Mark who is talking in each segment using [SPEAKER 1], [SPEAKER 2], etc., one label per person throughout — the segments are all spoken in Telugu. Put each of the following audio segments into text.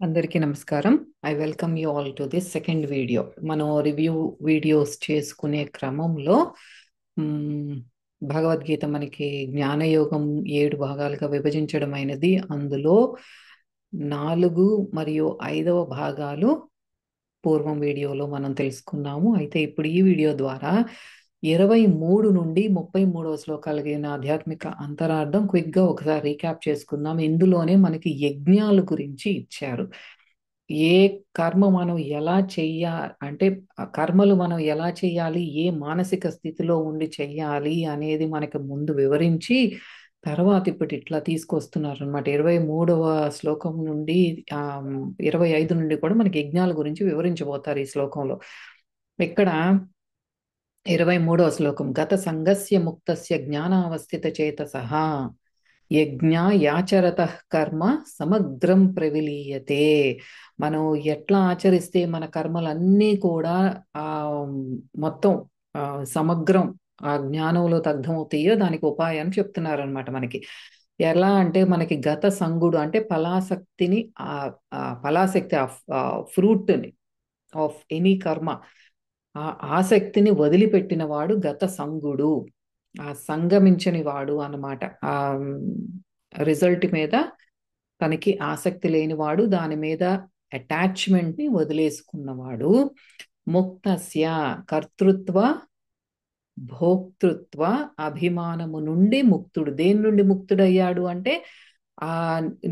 [SPEAKER 1] అందరికీ నమస్కారం. I welcome you all to this second video. మనం రివ్యూ వీడియోస్ చేసుకునే క్రమంలో మ్, భగవద్గీత మనకి జ్ఞానయోగం 7 భాగాలుగా విభజించడమైనది. అందులో 4 మరియు 5వ భాగాలు పూర్వం వీడియోలో మనం తెలుసుకున్నాము. అయితే ఇప్పుడు ఈ వీడియో ద్వారా 23 నుండి 33వ శ్లోకాలగిన ఆధ్యాత్మిక అంతరార్థం క్విక్గా ఒకసారి రీక్యాప్ చేసుకుందాం. ఇందులోనే మనకి యజ్ఞాల గురించి ఇచ్చారు. ఏ కర్మ మనం ఎలా అంటే ఆ కర్మలు మనం ఎలా చేయాలి, ఏ మానసిక స్థితిలో ఉండి చెయ్యాలి అనేది మనకి ముందు వివరించి తర్వాత ఇప్పుడు ఇట్లా తీసుకొస్తున్నారు అనమాట. 23వ శ్లోకం నుండి ఆ 25 నుండి కూడా మనకి యజ్ఞాల గురించి వివరించబోతారు ఈ శ్లోకంలో. ఇక్కడ 23వ శ్లోకం గత సంగస్య ముక్తస్య జ్ఞానావస్థిత చేతసః యజ్ఞాయాచరత కర్మ సమగ్రం ప్రవిలీయతే. మనం ఎట్లా ఆచరిస్తే మన కర్మలన్నీ కూడా ఆ మొత్తం ఆ సమగ్రం ఆ జ్ఞానంలో దగ్ధమవుతాయో దానికి ఉపాయాన్ని చెప్తున్నారనమాట మనకి. ఎలా అంటే మనకి గత సంగుడు అంటే ఫలాసక్తిని ఆ ఆ ఫలాసక్తి ఆ ఫ్రూట్ని ఆఫ్ ఎనీ కర్మ, ఆ ఆసక్తిని వదిలిపెట్టిన వాడు గత సంగుడు, ఆ సంగమించని వాడు అన్నమాట. ఆ రిజల్ట్ మీద తనకి ఆసక్తి లేనివాడు, దాని మీద అటాచ్మెంట్ ని వదిలేసుకున్నవాడు. ముక్తస్య కర్తృత్వ భోక్తృత్వ అభిమానము నుండి ముక్తుడు. దేని నుండి ముక్తుడయ్యాడు అంటే ఆ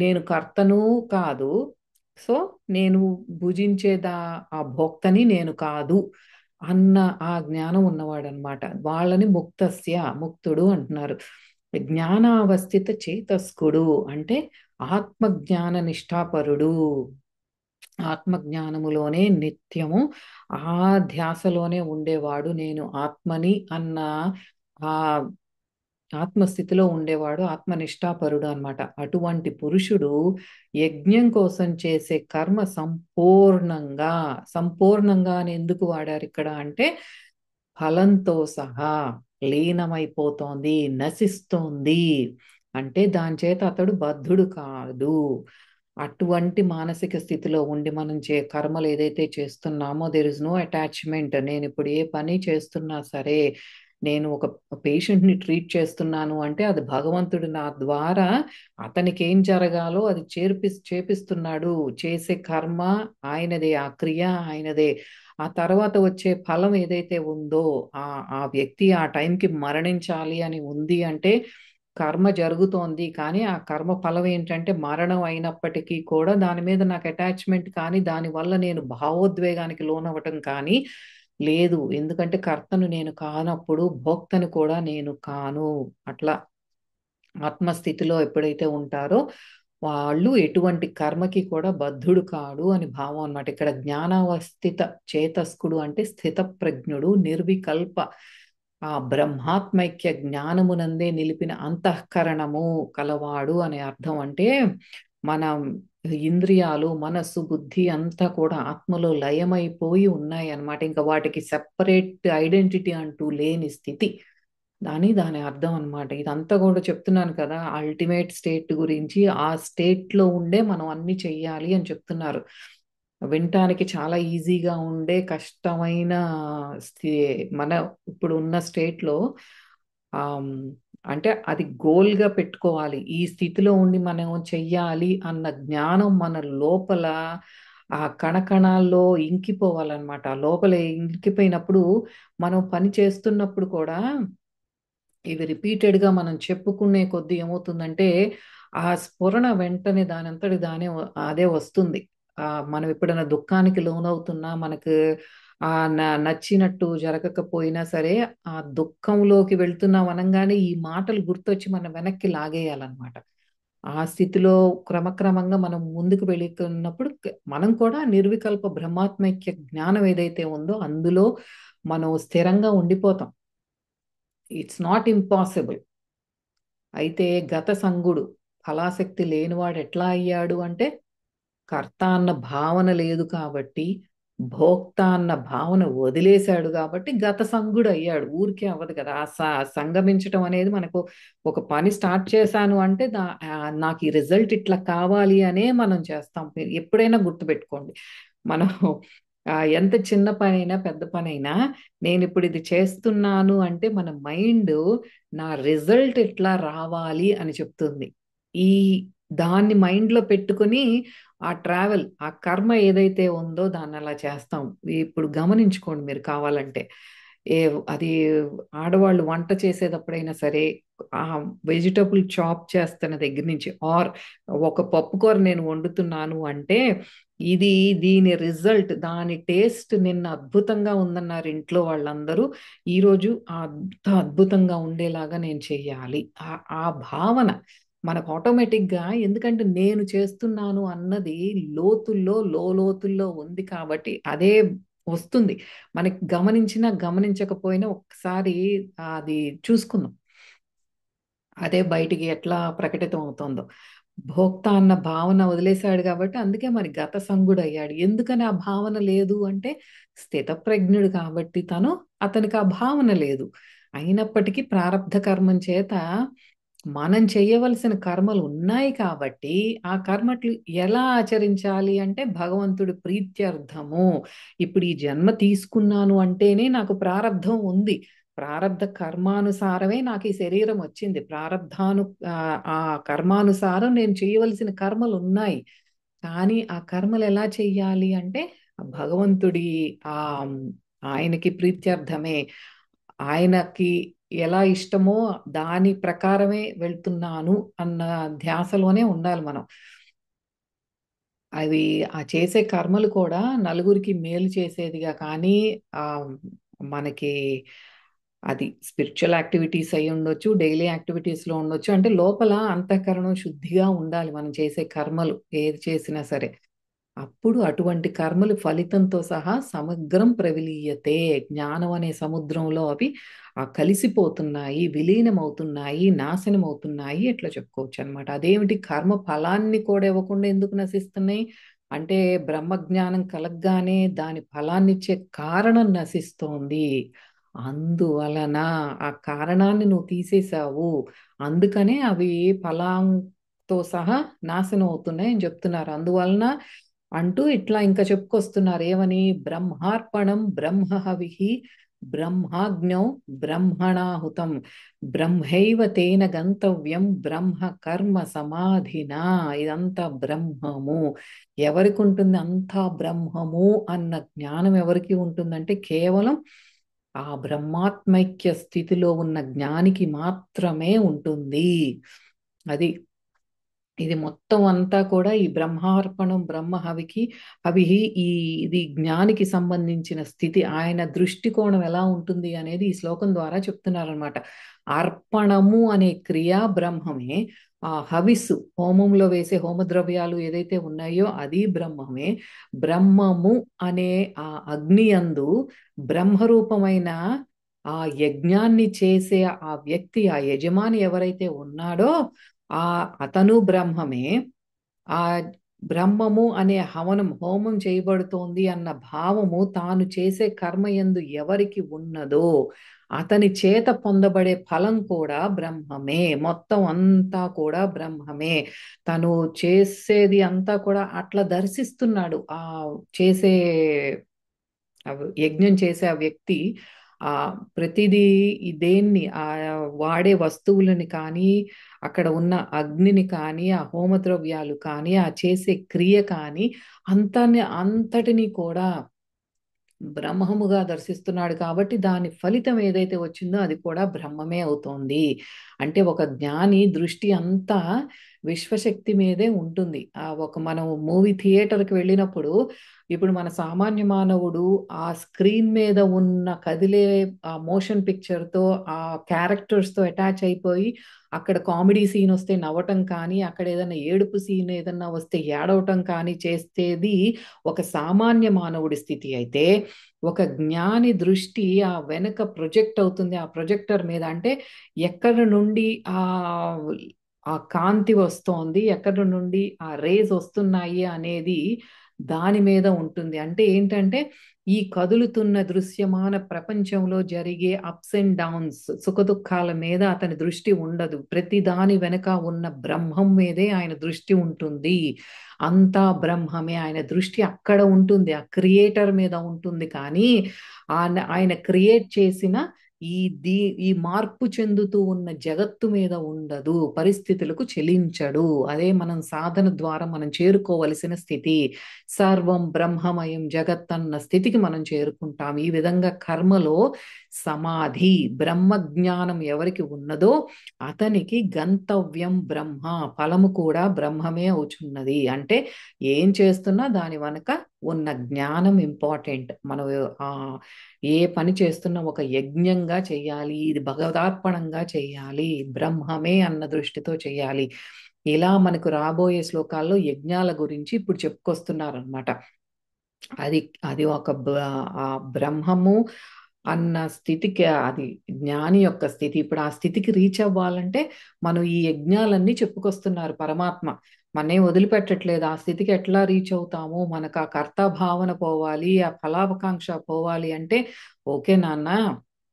[SPEAKER 1] నేను కర్తను కాదు, సో నేను భుజించేదా ఆ భోక్తని నేను కాదు అన్న ఆ జ్ఞానం ఉన్నవాడనమాట. వాళ్ళని ముక్తస్య ముక్తుడు అంటున్నారు. జ్ఞానావస్థిత చేతస్కుడు అంటే ఆత్మజ్ఞాన నిష్ఠాపరుడు. ఆత్మజ్ఞానములోనే నిత్యము ఆ ధ్యాసలోనే ఉండేవాడు. నేను ఆత్మని అన్న ఆ ఆత్మస్థితిలో ఉండేవాడు ఆత్మనిష్టాపరుడు అన్నమాట. అటువంటి పురుషుడు యజ్ఞం కోసం చేసే కర్మ సంపూర్ణంగా, సంపూర్ణంగా అని ఎందుకు వాడారు ఇక్కడ అంటే ఫలంతో సహా లీనమైపోతోంది, నశిస్తోంది. అంటే దాని చేత అతడు బద్ధుడు కాదు. అటువంటి మానసిక స్థితిలో ఉండి మనం కర్మలు ఏదైతే చేస్తున్నామో దెర్ ఇస్ నో అటాచ్మెంట్. నేను ఇప్పుడు ఏ పని చేస్తున్నా సరే, నేను ఒక పేషెంట్ని ట్రీట్ చేస్తున్నాను అంటే అది భగవంతుడు నా ద్వారా అతనికి ఏం జరగాలో అది చేపిస్తున్నాడు. చేసే కర్మ ఆయనదే, ఆ క్రియ ఆయనదే. ఆ తర్వాత వచ్చే ఫలం ఏదైతే ఉందో ఆ ఆ వ్యక్తి ఆ టైంకి మరణించాలి అని ఉంది అంటే కర్మ జరుగుతోంది, కానీ ఆ కర్మ ఫలం ఏంటంటే మరణం అయినప్పటికీ కూడా దాని మీద నాకు అటాచ్మెంట్ కానీ దానివల్ల నేను భావోద్వేగానికి లోనవ్వటం కానీ లేదు. ఎందుకంటే కర్తను నేను కానప్పుడు భోక్తను కూడా నేను కాను. అట్లా ఆత్మస్థితిలో ఎప్పుడైతే ఉంటారో వాళ్ళు ఎటువంటి కర్మకి కూడా బద్ధుడు కాడు అని భావం అన్నమాట. ఇక్కడ జ్ఞానావస్థిత చేతస్కుడు అంటే స్థిత ప్రజ్ఞుడు, నిర్వికల్ప ఆ బ్రహ్మాత్మైక్య జ్ఞానమునందే నిలిపిన అంతఃకరణము కలవాడు అనే అర్థం. అంటే మన ఇంద్రియాలు, మనస్సు, బుద్ధి అంతా కూడా ఆత్మలో లయమైపోయి ఉన్నాయి అన్నమాట. ఇంకా వాటికి సెపరేట్ ఐడెంటిటీ అంటూ లేని స్థితి, దాని అర్థం అన్నమాట. ఇదంతా కూడా చెప్తున్నాను కదా, అల్టిమేట్ స్టేట్ గురించి. ఆ స్టేట్ లో ఉండే మనం అన్ని చెయ్యాలి అని చెప్తున్నారు. వినటానికి చాలా ఈజీగా ఉండే కష్టమైన స్థి మన ఇప్పుడు ఉన్న స్టేట్ లో ఆమ్, అంటే అది గోల్ గా పెట్టుకోవాలి. ఈ స్థితిలో ఉండి మనం చెయ్యాలి అన్న జ్ఞానం మన లోపల ఆ కణకణాల్లో ఇంకిపోవాలన్నమాట. ఆ లోపల ఇంకిపోయినప్పుడు మనం పని చేస్తున్నప్పుడు కూడా ఇవి రిపీటెడ్గా మనం చెప్పుకునే కొద్దీ ఏమవుతుందంటే ఆ స్ఫురణ వెంటనే దానంతటి అదే వస్తుంది. మనం ఎప్పుడైనా దుఃఖానికి లోనవుతున్నా మనకు నచ్చినట్టు జరగకపోయినా సరే ఆ దుఃఖంలోకి వెళ్తున్నాం అనగానే ఈ మాటలు గుర్తొచ్చి మన వెనక్కి లాగేయాలన్నమాట. ఆ స్థితిలో క్రమక్రమంగా మనం ముందుకు వెళుతున్నప్పుడు మనం కూడా నిర్వికల్ప బ్రహ్మాత్మైక్య జ్ఞానం ఏదైతే ఉందో అందులో మనం స్థిరంగా ఉండిపోతాం. It's not impossible. అయితే గత సంగుడు ఫలాసక్తి లేనివాడు ఎట్లా అయ్యాడు అంటే కర్త అన్న భావన లేదు కాబట్టి భోక్త అన్న భావన వదిలేశాడు కాబట్టి గత సంగుడు అయ్యాడు. ఊరికే అవ్వదు కదా! సంగమించటం అనేది మనకు ఒక పని స్టార్ట్ చేశాను అంటే నాకు ఈ రిజల్ట్ ఇట్లా కావాలి అనే మనం చేస్తాం. మీరు ఎప్పుడైనా గుర్తుపెట్టుకోండి. మనం ఎంత చిన్న పనైనా, పెద్ద పనైనా నేనిప్పుడు ఇది చేస్తున్నాను అంటే మన మైండ్ నా రిజల్ట్ ఎట్లా రావాలి అని చెప్తుంది. ఈ దాన్ని మైండ్‌లో పెట్టుకొని ఆ ట్రావెల్, ఆ కర్మ ఏదైతే ఉందో దాన్ని అలా చేస్తాం. ఇప్పుడు గమనించుకోండి మీరు కావాలంటే. ఏ అది ఆడవాళ్ళు వంట చేసేటప్పుడైనా సరే, ఆ వెజిటబుల్ చాప్ చేస్తున్న దగ్గర నుంచి ఒక పప్పుకూర నేను వండుతున్నాను అంటే, ఇది దీని రిజల్ట్, దాని టేస్ట్ నిన్న అద్భుతంగా ఉందన్నారు ఇంట్లో వాళ్ళందరూ. ఈరోజు అంత అద్భుతంగా ఉండేలాగా నేను చెయ్యాలి. ఆ భావన మనకు ఆటోమేటిక్‌గా, ఎందుకంటే నేను చేస్తున్నాను అన్నది లోతుల్లో ఉంది కాబట్టి అదే వస్తుంది. మనకి గమనించినా, గమనించకపోయినా ఒక్కసారి అది చూసుకుందాం. అదే బయటికి ఎట్లా ప్రకటితం అవుతోందో. భోక్త అన్న భావన వదిలేసాడు కాబట్టి అందుకే మరి గత సంగుడయ్యాడు. ఎందుకని ఆ భావన లేదు అంటే స్థితప్రజ్ఞుడు కాబట్టి అతనికి ఆ భావన లేదు. అయినప్పటికీ ప్రారబ్ధ కర్మం చేత మనం చేయవలసిన కర్మలు ఉన్నాయి కాబట్టి ఆ కర్మట్లు ఎలా ఆచరించాలి అంటే భగవంతుడి ప్రీత్యర్థము. ఇప్పుడు ఈ జన్మ తీసుకున్నాను అంటేనే నాకు ప్రారబ్ధం ఉంది. ప్రారబ్ధ కర్మానుసారమే నాకు ఈ శరీరం వచ్చింది. ఆ కర్మానుసారం నేను చేయవలసిన కర్మలు ఉన్నాయి. కానీ ఆ కర్మలు ఎలా చెయ్యాలి అంటే భగవంతుడి ఆ ఆయనకి ప్రీత్యర్థమే, ఆయనకి ఎలా ఇష్టమో దాని ప్రకారమే వెళ్తున్నాను అన్న ధ్యాసలోనే ఉండాలి మనం. అవి ఆ చేసే కర్మలు కూడా నలుగురికి మేలు చేసేదిగా కానీ ఆ మనకి అది స్పిరిచువల్ యాక్టివిటీస్ అయి ఉండొచ్చు, డైలీ యాక్టివిటీస్ లో ఉండొచ్చు. అంటే లోపల అంతఃకరణం శుద్ధిగా ఉండాలి మనం చేసే కర్మలు ఏది చేసినా సరే. అప్పుడు అటువంటి కర్మలు ఫలితంతో సహా సమగ్రం ప్రవిలీయతే, జ్ఞానం అనే సముద్రంలో అవి కలిసిపోతున్నాయి, విలీనమవుతున్నాయి, నాశనమవుతున్నాయి, ఎట్లా చెప్పుకోవచ్చు అనమాట. అదేమిటి, కర్మ ఫలాన్ని కూడా ఇవ్వకుండా ఎందుకు నశిస్తున్నాయి అంటే బ్రహ్మజ్ఞానం కలగ్గానే దాని ఫలాన్నిచ్చే కారణం నశిస్తోంది. అందువలన ఆ కారణాన్ని నువ్వు తీసేశావు, అందుకనే అవి ఫలంతో సహా నాశనం అవుతున్నాయి అని చెప్తున్నారు. అందువలన అంటూ ఇట్లా ఇంకా చెప్పుకొస్తున్నారు ఏమని, బ్రహ్మార్పణం బ్రహ్మహవిః బ్రహ్మాగ్నౌ బ్రహ్మణాహుతం బ్రహ్మైవ తేన గంతవ్యం బ్రహ్మ కర్మ సమాధినా. ఇదంతా బ్రహ్మము. ఎవరికి ఉంటుంది అంతా బ్రహ్మము అన్న జ్ఞానం ఎవరికి ఉంటుందంటే కేవలం ఆ బ్రహ్మాత్మైక్య స్థితిలో ఉన్న జ్ఞానికి మాత్రమే ఉంటుంది. అది ఇది మొత్తం అంతా కూడా ఈ బ్రహ్మార్పణం హవిహి ఇది జ్ఞానికి సంబంధించిన స్థితి. ఆయన దృష్టికోణం ఎలా ఉంటుంది అనేది ఈ శ్లోకం ద్వారా చెప్తున్నారనమాట. అర్పణము అనే క్రియ బ్రహ్మమే. ఆ హవిస్సు, హోమంలో వేసే హోమద్రవ్యాలు ఏదైతే ఉన్నాయో అది బ్రహ్మమే. బ్రహ్మము అనే ఆ అగ్ని యందు బ్రహ్మరూపమైన ఆ యజ్ఞాన్ని చేసే ఆ వ్యక్తి, ఆ యజమాని ఎవరైతే ఉన్నాడో ఆ అతను బ్రహ్మమే. ఆ బ్రహ్మము అనే హోమం చేయబడుతోంది అన్న భావము తాను చేసే కర్మయందు ఎవరికి ఉన్నదో అతని చేత పొందబడే ఫలం కూడా బ్రహ్మమే. మొత్తం అంతా కూడా బ్రహ్మమే. తను చేసేది అంతా కూడా అట్లా దర్శిస్తున్నాడు. చేసే యజ్ఞం చేసే ఆ వ్యక్తి ఆ ప్రతిదీ దేన్ని వాడే వస్తువులని కానీ, అక్కడ ఉన్న అగ్నిని కానీ, ఆ హోమద్రవ్యాలు కానీ, ఆ చేసే క్రియ కానీ అంతటిని కూడా బ్రహ్మముగా దర్శిస్తున్నాడు కాబట్టి దాని ఫలితం ఏదైతే వచ్చిందో అది కూడా బ్రహ్మమే అవుతోంది. అంటే ఒక జ్ఞాని దృష్టి అంతా విశ్వశక్తి మీదే ఉంటుంది. మనం మూవీ థియేటర్కి వెళ్ళినప్పుడు ఇప్పుడు మన సామాన్య మానవుడు ఆ స్క్రీన్ మీద ఉన్న కదిలే ఆ మోషన్ పిక్చర్తో, ఆ క్యారెక్టర్స్తో అటాచ్ అయిపోయి అక్కడ కామెడీ సీన్ వస్తే నవ్వటం కానీ, అక్కడ ఏదైనా ఏడుపు సీన్ ఏదన్నా వస్తే ఏడవటం కానీ చేస్తేది ఒక సామాన్య మానవుడి స్థితి అయితే, ఒక జ్ఞాని దృష్టి ఆ వెనక ప్రొజెక్ట్ అవుతుంది. ఆ ప్రొజెక్టర్ మీద అంటే ఎక్కడి నుండి ఆ ఆ కాంతి వస్తోంది, ఎక్కడి నుండి ఆ రేస్ వస్తున్నాయి అనేది దాని మీద ఉంటుంది. అంటే ఏంటంటే ఈ కదులుతున్న దృశ్యమాన ప్రపంచంలో జరిగే అప్స్ అండ్ డౌన్స్, సుఖదుఖాల మీద అతని దృష్టి ఉండదు. ప్రతి దాని వెనక ఉన్న బ్రహ్మం మీదే ఆయన దృష్టి ఉంటుంది. అంతా బ్రహ్మమే, ఆయన దృష్టి అక్కడ ఉంటుంది, ఆ క్రియేటర్ మీద ఉంటుంది. కానీ ఆయన క్రియేట్ చేసిన ఈ దీ ఈ మార్పు చెందుతూ ఉన్న జగత్తు మీద ఉండదు, పరిస్థితులకు చెలించడు. అదే మనం సాధన ద్వారా మనం చేరుకోవలసిన స్థితి. సర్వం బ్రహ్మమయం జగత్ అన్న స్థితికి మనం చేరుకుంటాం. ఈ విధంగా కర్మలో సమాధి, బ్రహ్మ జ్ఞానం ఎవరికి ఉన్నదో అతనికి గంతవ్యం బ్రహ్మ, ఫలము కూడా బ్రహ్మమే అవుతున్నది. అంటే ఏం చేస్తున్నా దాని వెనక ఉన్న జ్ఞానం ఇంపార్టెంట్. మనం ఆ ఏ పని చేస్తున్నా ఒక యజ్ఞంగా చేయాలి, ఇది భగవదార్పణంగా చేయాలి, బ్రహ్మమే అన్న దృష్టితో చేయాలి. ఇలా మనకు రాబోయే శ్లోకాల్లో యజ్ఞాల గురించి ఇప్పుడు చెప్పుకొస్తున్నారనమాట. అది అది ఒక ఆ బ్రహ్మము అన్న స్థితికి, అది జ్ఞాని యొక్క స్థితి. ఇప్పుడు ఆ స్థితికి రీచ్ అవ్వాలంటే మనం ఈ యజ్ఞాలన్నీ చెప్పుకొస్తున్నారు పరమాత్మ. మనే వదిలిపెట్టట్లేదు. ఆ స్థితికి ఎట్లా రీచ్ అవుతాము, మనకు ఆ కర్త భావన పోవాలి, ఆ ఫలాపకాంక్ష పోవాలి అంటే, ఓకే నాన్న,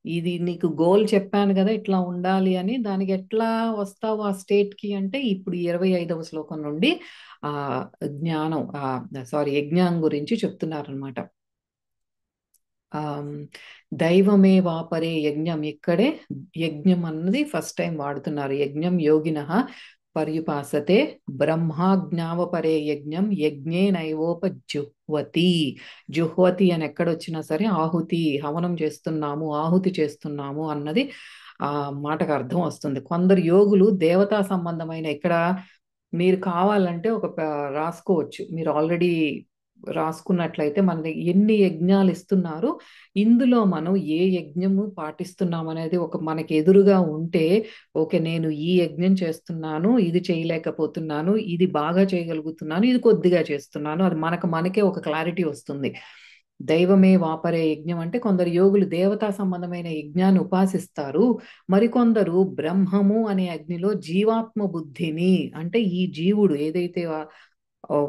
[SPEAKER 1] ఇది నీకు గోల్ చెప్పాను కదా ఇట్లా ఉండాలి అని, దానికి ఎట్లా వస్తావు ఆ స్టేట్ కి అంటే, ఇప్పుడు 25వ శ్లోకం నుండి ఆ జ్ఞానం, సారీ, యజ్ఞం గురించి చెప్తున్నారనమాట. ఆ దైవమే వాపరే యజ్ఞం, ఇక్కడే యజ్ఞం అన్నది ఫస్ట్ టైం వాడుతున్నారు. యజ్ఞం యోగినః పర్యుపాసతే బ్రహ్మాజ్ఞావపరే యజ్ఞం యజ్ఞే నైవోపజుహ్వతి. జుహ్వతి అని ఎక్కడొచ్చినా సరే ఆహుతి, హవనం చేస్తున్నాము, ఆహుతి చేస్తున్నాము అన్నది ఆ మాటకు అర్థం వస్తుంది. కొందరు యోగులు దేవతా సంబంధమైన, ఇక్కడ మీరు కావాలంటే రాసుకోవచ్చు. మీరు ఆల్రెడీ రాసుకున్నట్లయితే మన ఎన్ని యజ్ఞాలు ఇస్తున్నారు, ఇందులో మనం ఏ యజ్ఞము పాటిస్తున్నాం అనేది ఒక మనకి ఎదురుగా ఉంటే, ఓకే నేను ఈ యజ్ఞం చేస్తున్నాను, ఇది చేయలేకపోతున్నాను, ఇది బాగా చేయగలుగుతున్నాను, ఇది కొద్దిగా చేస్తున్నాను, అది మనకే ఒక క్లారిటీ వస్తుంది. దైవమే వాపరే యజ్ఞం అంటే కొందరు యోగులు దేవతా సంబంధమైన యజ్ఞాన్ని ఉపాసిస్తారు. మరికొందరు బ్రహ్మము అనే అగ్నిలో జీవాత్మ బుద్ధిని, అంటే ఈ జీవుడు ఏదైతే ఆ,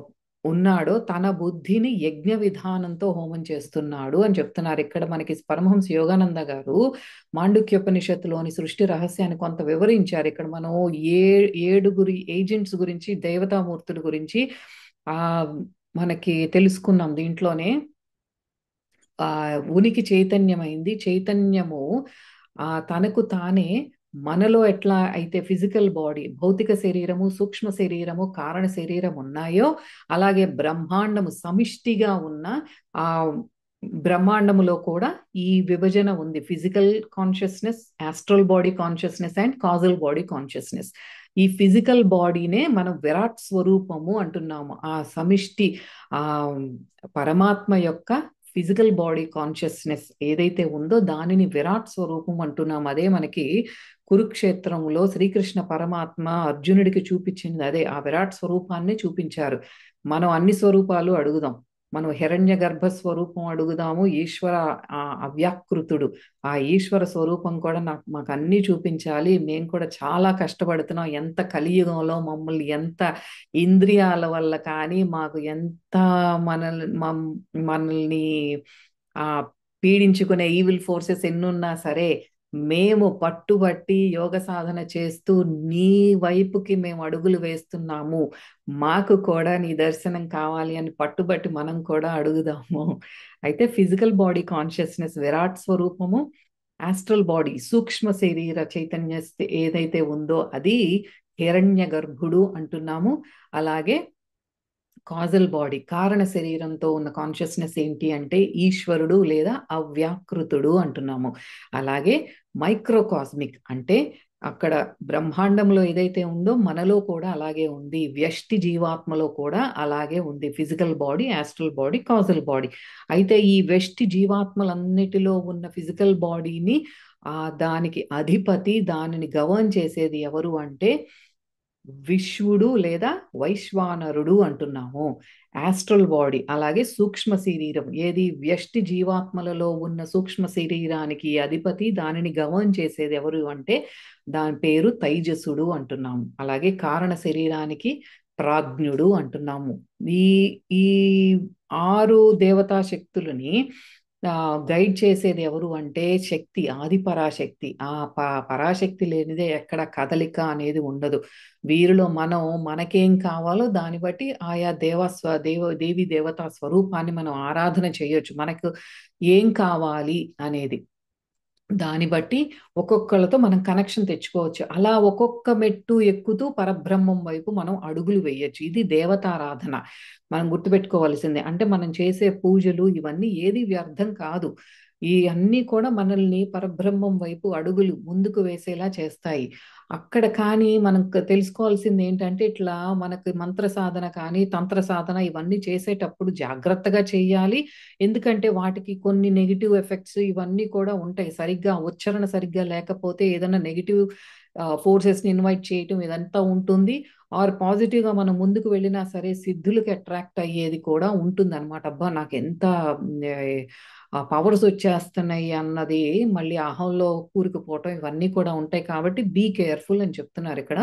[SPEAKER 1] ఉన్నాడో తన బుద్ధిని యజ్ఞ విధానంతో హోమం చేస్తున్నాడు అని చెప్తున్నారు. ఇక్కడ మనకి పరమహంస యోగానంద గారు మాండుక్యోపనిషత్తులోని సృష్టి రహస్యాన్ని కొంత వివరించారు. ఇక్కడ మనం ఏడుగురి ఏజెంట్స్ గురించి, దేవతామూర్తుల గురించి ఆ మనకి తెలుసుకున్నాం. దీంట్లోనే ఆ ఉనికి చైతన్యమైంది. చైతన్యము తనకు తానే మనలో ఎట్లా అయితే ఫిజికల్ బాడీ, భౌతిక శరీరము, సూక్ష్మ శరీరము, కారణ శరీరం ఉన్నాయో, అలాగే బ్రహ్మాండము సమిష్టిగా ఉన్న ఆ బ్రహ్మాండములో కూడా ఈ విభజన ఉంది. Physical consciousness, astral body consciousness and causal body consciousness. ఈ ఫిజికల్ బాడీనే మనం విరాట్ స్వరూపము అంటున్నాము. ఆ సమిష్టి ఆ పరమాత్మ యొక్క ఫిజికల్ బాడీ కాన్షియస్నెస్ ఏదైతే ఉందో దానిని విరాట్ స్వరూపం అంటున్నాం. అదే మనకి కురుక్షేత్రంలో శ్రీకృష్ణ పరమాత్మ అర్జునుడికి చూపించింది అదే, ఆ విరాట్ స్వరూపాన్ని చూపించారు. మనం అన్ని స్వరూపాలు అడుగుదాం. మనం హిరణ్య గర్భ స్వరూపం అడుగుదాము, ఈశ్వర అవ్యాకృతుడు, ఆ ఈశ్వర స్వరూపం కూడా మాకు అన్ని చూపించాలి. మేము కూడా చాలా కష్టపడుతున్నాం. ఎంత కలియుగంలో మమ్మల్ని ఎంత ఇంద్రియాల వల్ల కానీ, మాకు ఎంత మనల్ని ఆ పీడించుకునే ఈవిల్ ఫోర్సెస్ ఎన్నున్నా సరే, మేము పట్టుబట్టి యోగ సాధన చేస్తూ నీ వైపుకి మేము అడుగులు వేస్తున్నాము, మాకు కూడా నీ దర్శనం కావాలి అని పట్టుబట్టి మనం కూడా అడుగుదాము. అయితే ఫిజికల్ బాడీ కాన్షియస్నెస్ విరాట్ స్వరూపము, ఆస్ట్రల్ బాడీ సూక్ష్మ శరీర చైతన్య ఏదైతే ఉందో అది హిరణ్య గర్భుడు అంటున్నాము. అలాగే కాజల్ బాడీ, కారణ శరీరంతో ఉన్న కాన్షియస్నెస్ ఏంటి అంటే ఈశ్వరుడు లేదా అవ్యాకృతుడు అంటున్నాము. అలాగే మైక్రోకాస్మిక్ అంటే అక్కడ బ్రహ్మాండంలో ఏదైతే ఉందో మనలో కూడా అలాగే ఉంది, వ్యష్టి జీవాత్మలో కూడా అలాగే ఉంది. Physical body, astral body, causal body. అయితే ఈ వ్యష్టి జీవాత్మలన్నిటిలో ఉన్న ఫిజికల్ బాడీని దానికి అధిపతి, దానిని గవర్న్ చేసేది ఎవరు అంటే విశ్వడు లేదా వైశ్వానరుడు అంటున్నాము. ఆస్ట్రల్ బాడీ అలాగే సూక్ష్మ శరీరం, ఏది వ్యష్టి జీవాత్మలలో ఉన్న సూక్ష్మ శరీరానికి అధిపతి, దానిని గవర్న్ చేసేది ఎవరు అంటే దాని పేరు తైజసుడు అంటున్నాము. అలాగే కారణ శరీరానికి ప్రాజ్ఞుడు అంటున్నాము. ఈ ఈ 6 దేవతా శక్తులని గైడ్ చేసేది ఎవరు అంటే శక్తి, ఆది పరాశక్తి. ఆ పరాశక్తి లేనిదే ఎక్కడ కదలిక అనేది ఉండదు. వీరిలో మనం మనకేం కావాలో దాన్ని బట్టి ఆయా దేవి దేవతా స్వరూపాన్ని మనం ఆరాధన చేయొచ్చు. మనకు ఏం కావాలి అనేది దాన్ని బట్టి ఒక్కొక్కళ్ళతో మనం కనెక్షన్ తెచ్చుకోవచ్చు. అలా ఒక్కొక్క మెట్టు ఎక్కుతూ పరబ్రహ్మం వైపు మనం అడుగులు వేయొచ్చు. ఇది దేవతారాధన. మనం గుర్తుపెట్టుకోవాల్సిందే. అంటే మనం చేసే పూజలు ఇవన్నీ ఏది వ్యర్థం కాదు. ఈ అన్నీ కూడా మనల్ని పరబ్రహ్మం వైపు అడుగులు ముందుకు వేసేలా చేస్తాయి. అక్కడ కానీ మనం తెలుసుకోవాల్సింది ఏంటంటే ఇట్లా మనకు మంత్ర సాధన కానీ తంత్ర సాధన ఇవన్నీ చేసేటప్పుడు జాగ్రత్తగా చేయాలి. ఎందుకంటే వాటికి కొన్ని నెగిటివ్ ఎఫెక్ట్స్ ఇవన్నీ కూడా ఉంటాయి. సరిగ్గా ఉచ్చారణ సరిగ్గా లేకపోతే ఏదైనా నెగిటివ్ ఫోర్సెస్ ని ఇన్వైట్ చేయటం ఇదంతా ఉంటుంది. ఆర్ పాజిటివ్ గా మనం ముందుకు వెళ్ళినా సరే సిద్ధులకు అట్రాక్ట్ అయ్యేది కూడా ఉంటుంది అనమాట. అబ్బా నాకు ఎంత పవర్స్ వచ్చేస్తున్నాయి అన్నది మళ్ళీ అహంలో కూరుకుపోవటం ఇవన్నీ కూడా ఉంటాయి. కాబట్టి బీ కేర్ఫుల్ అని చెప్తున్నారు ఇక్కడ.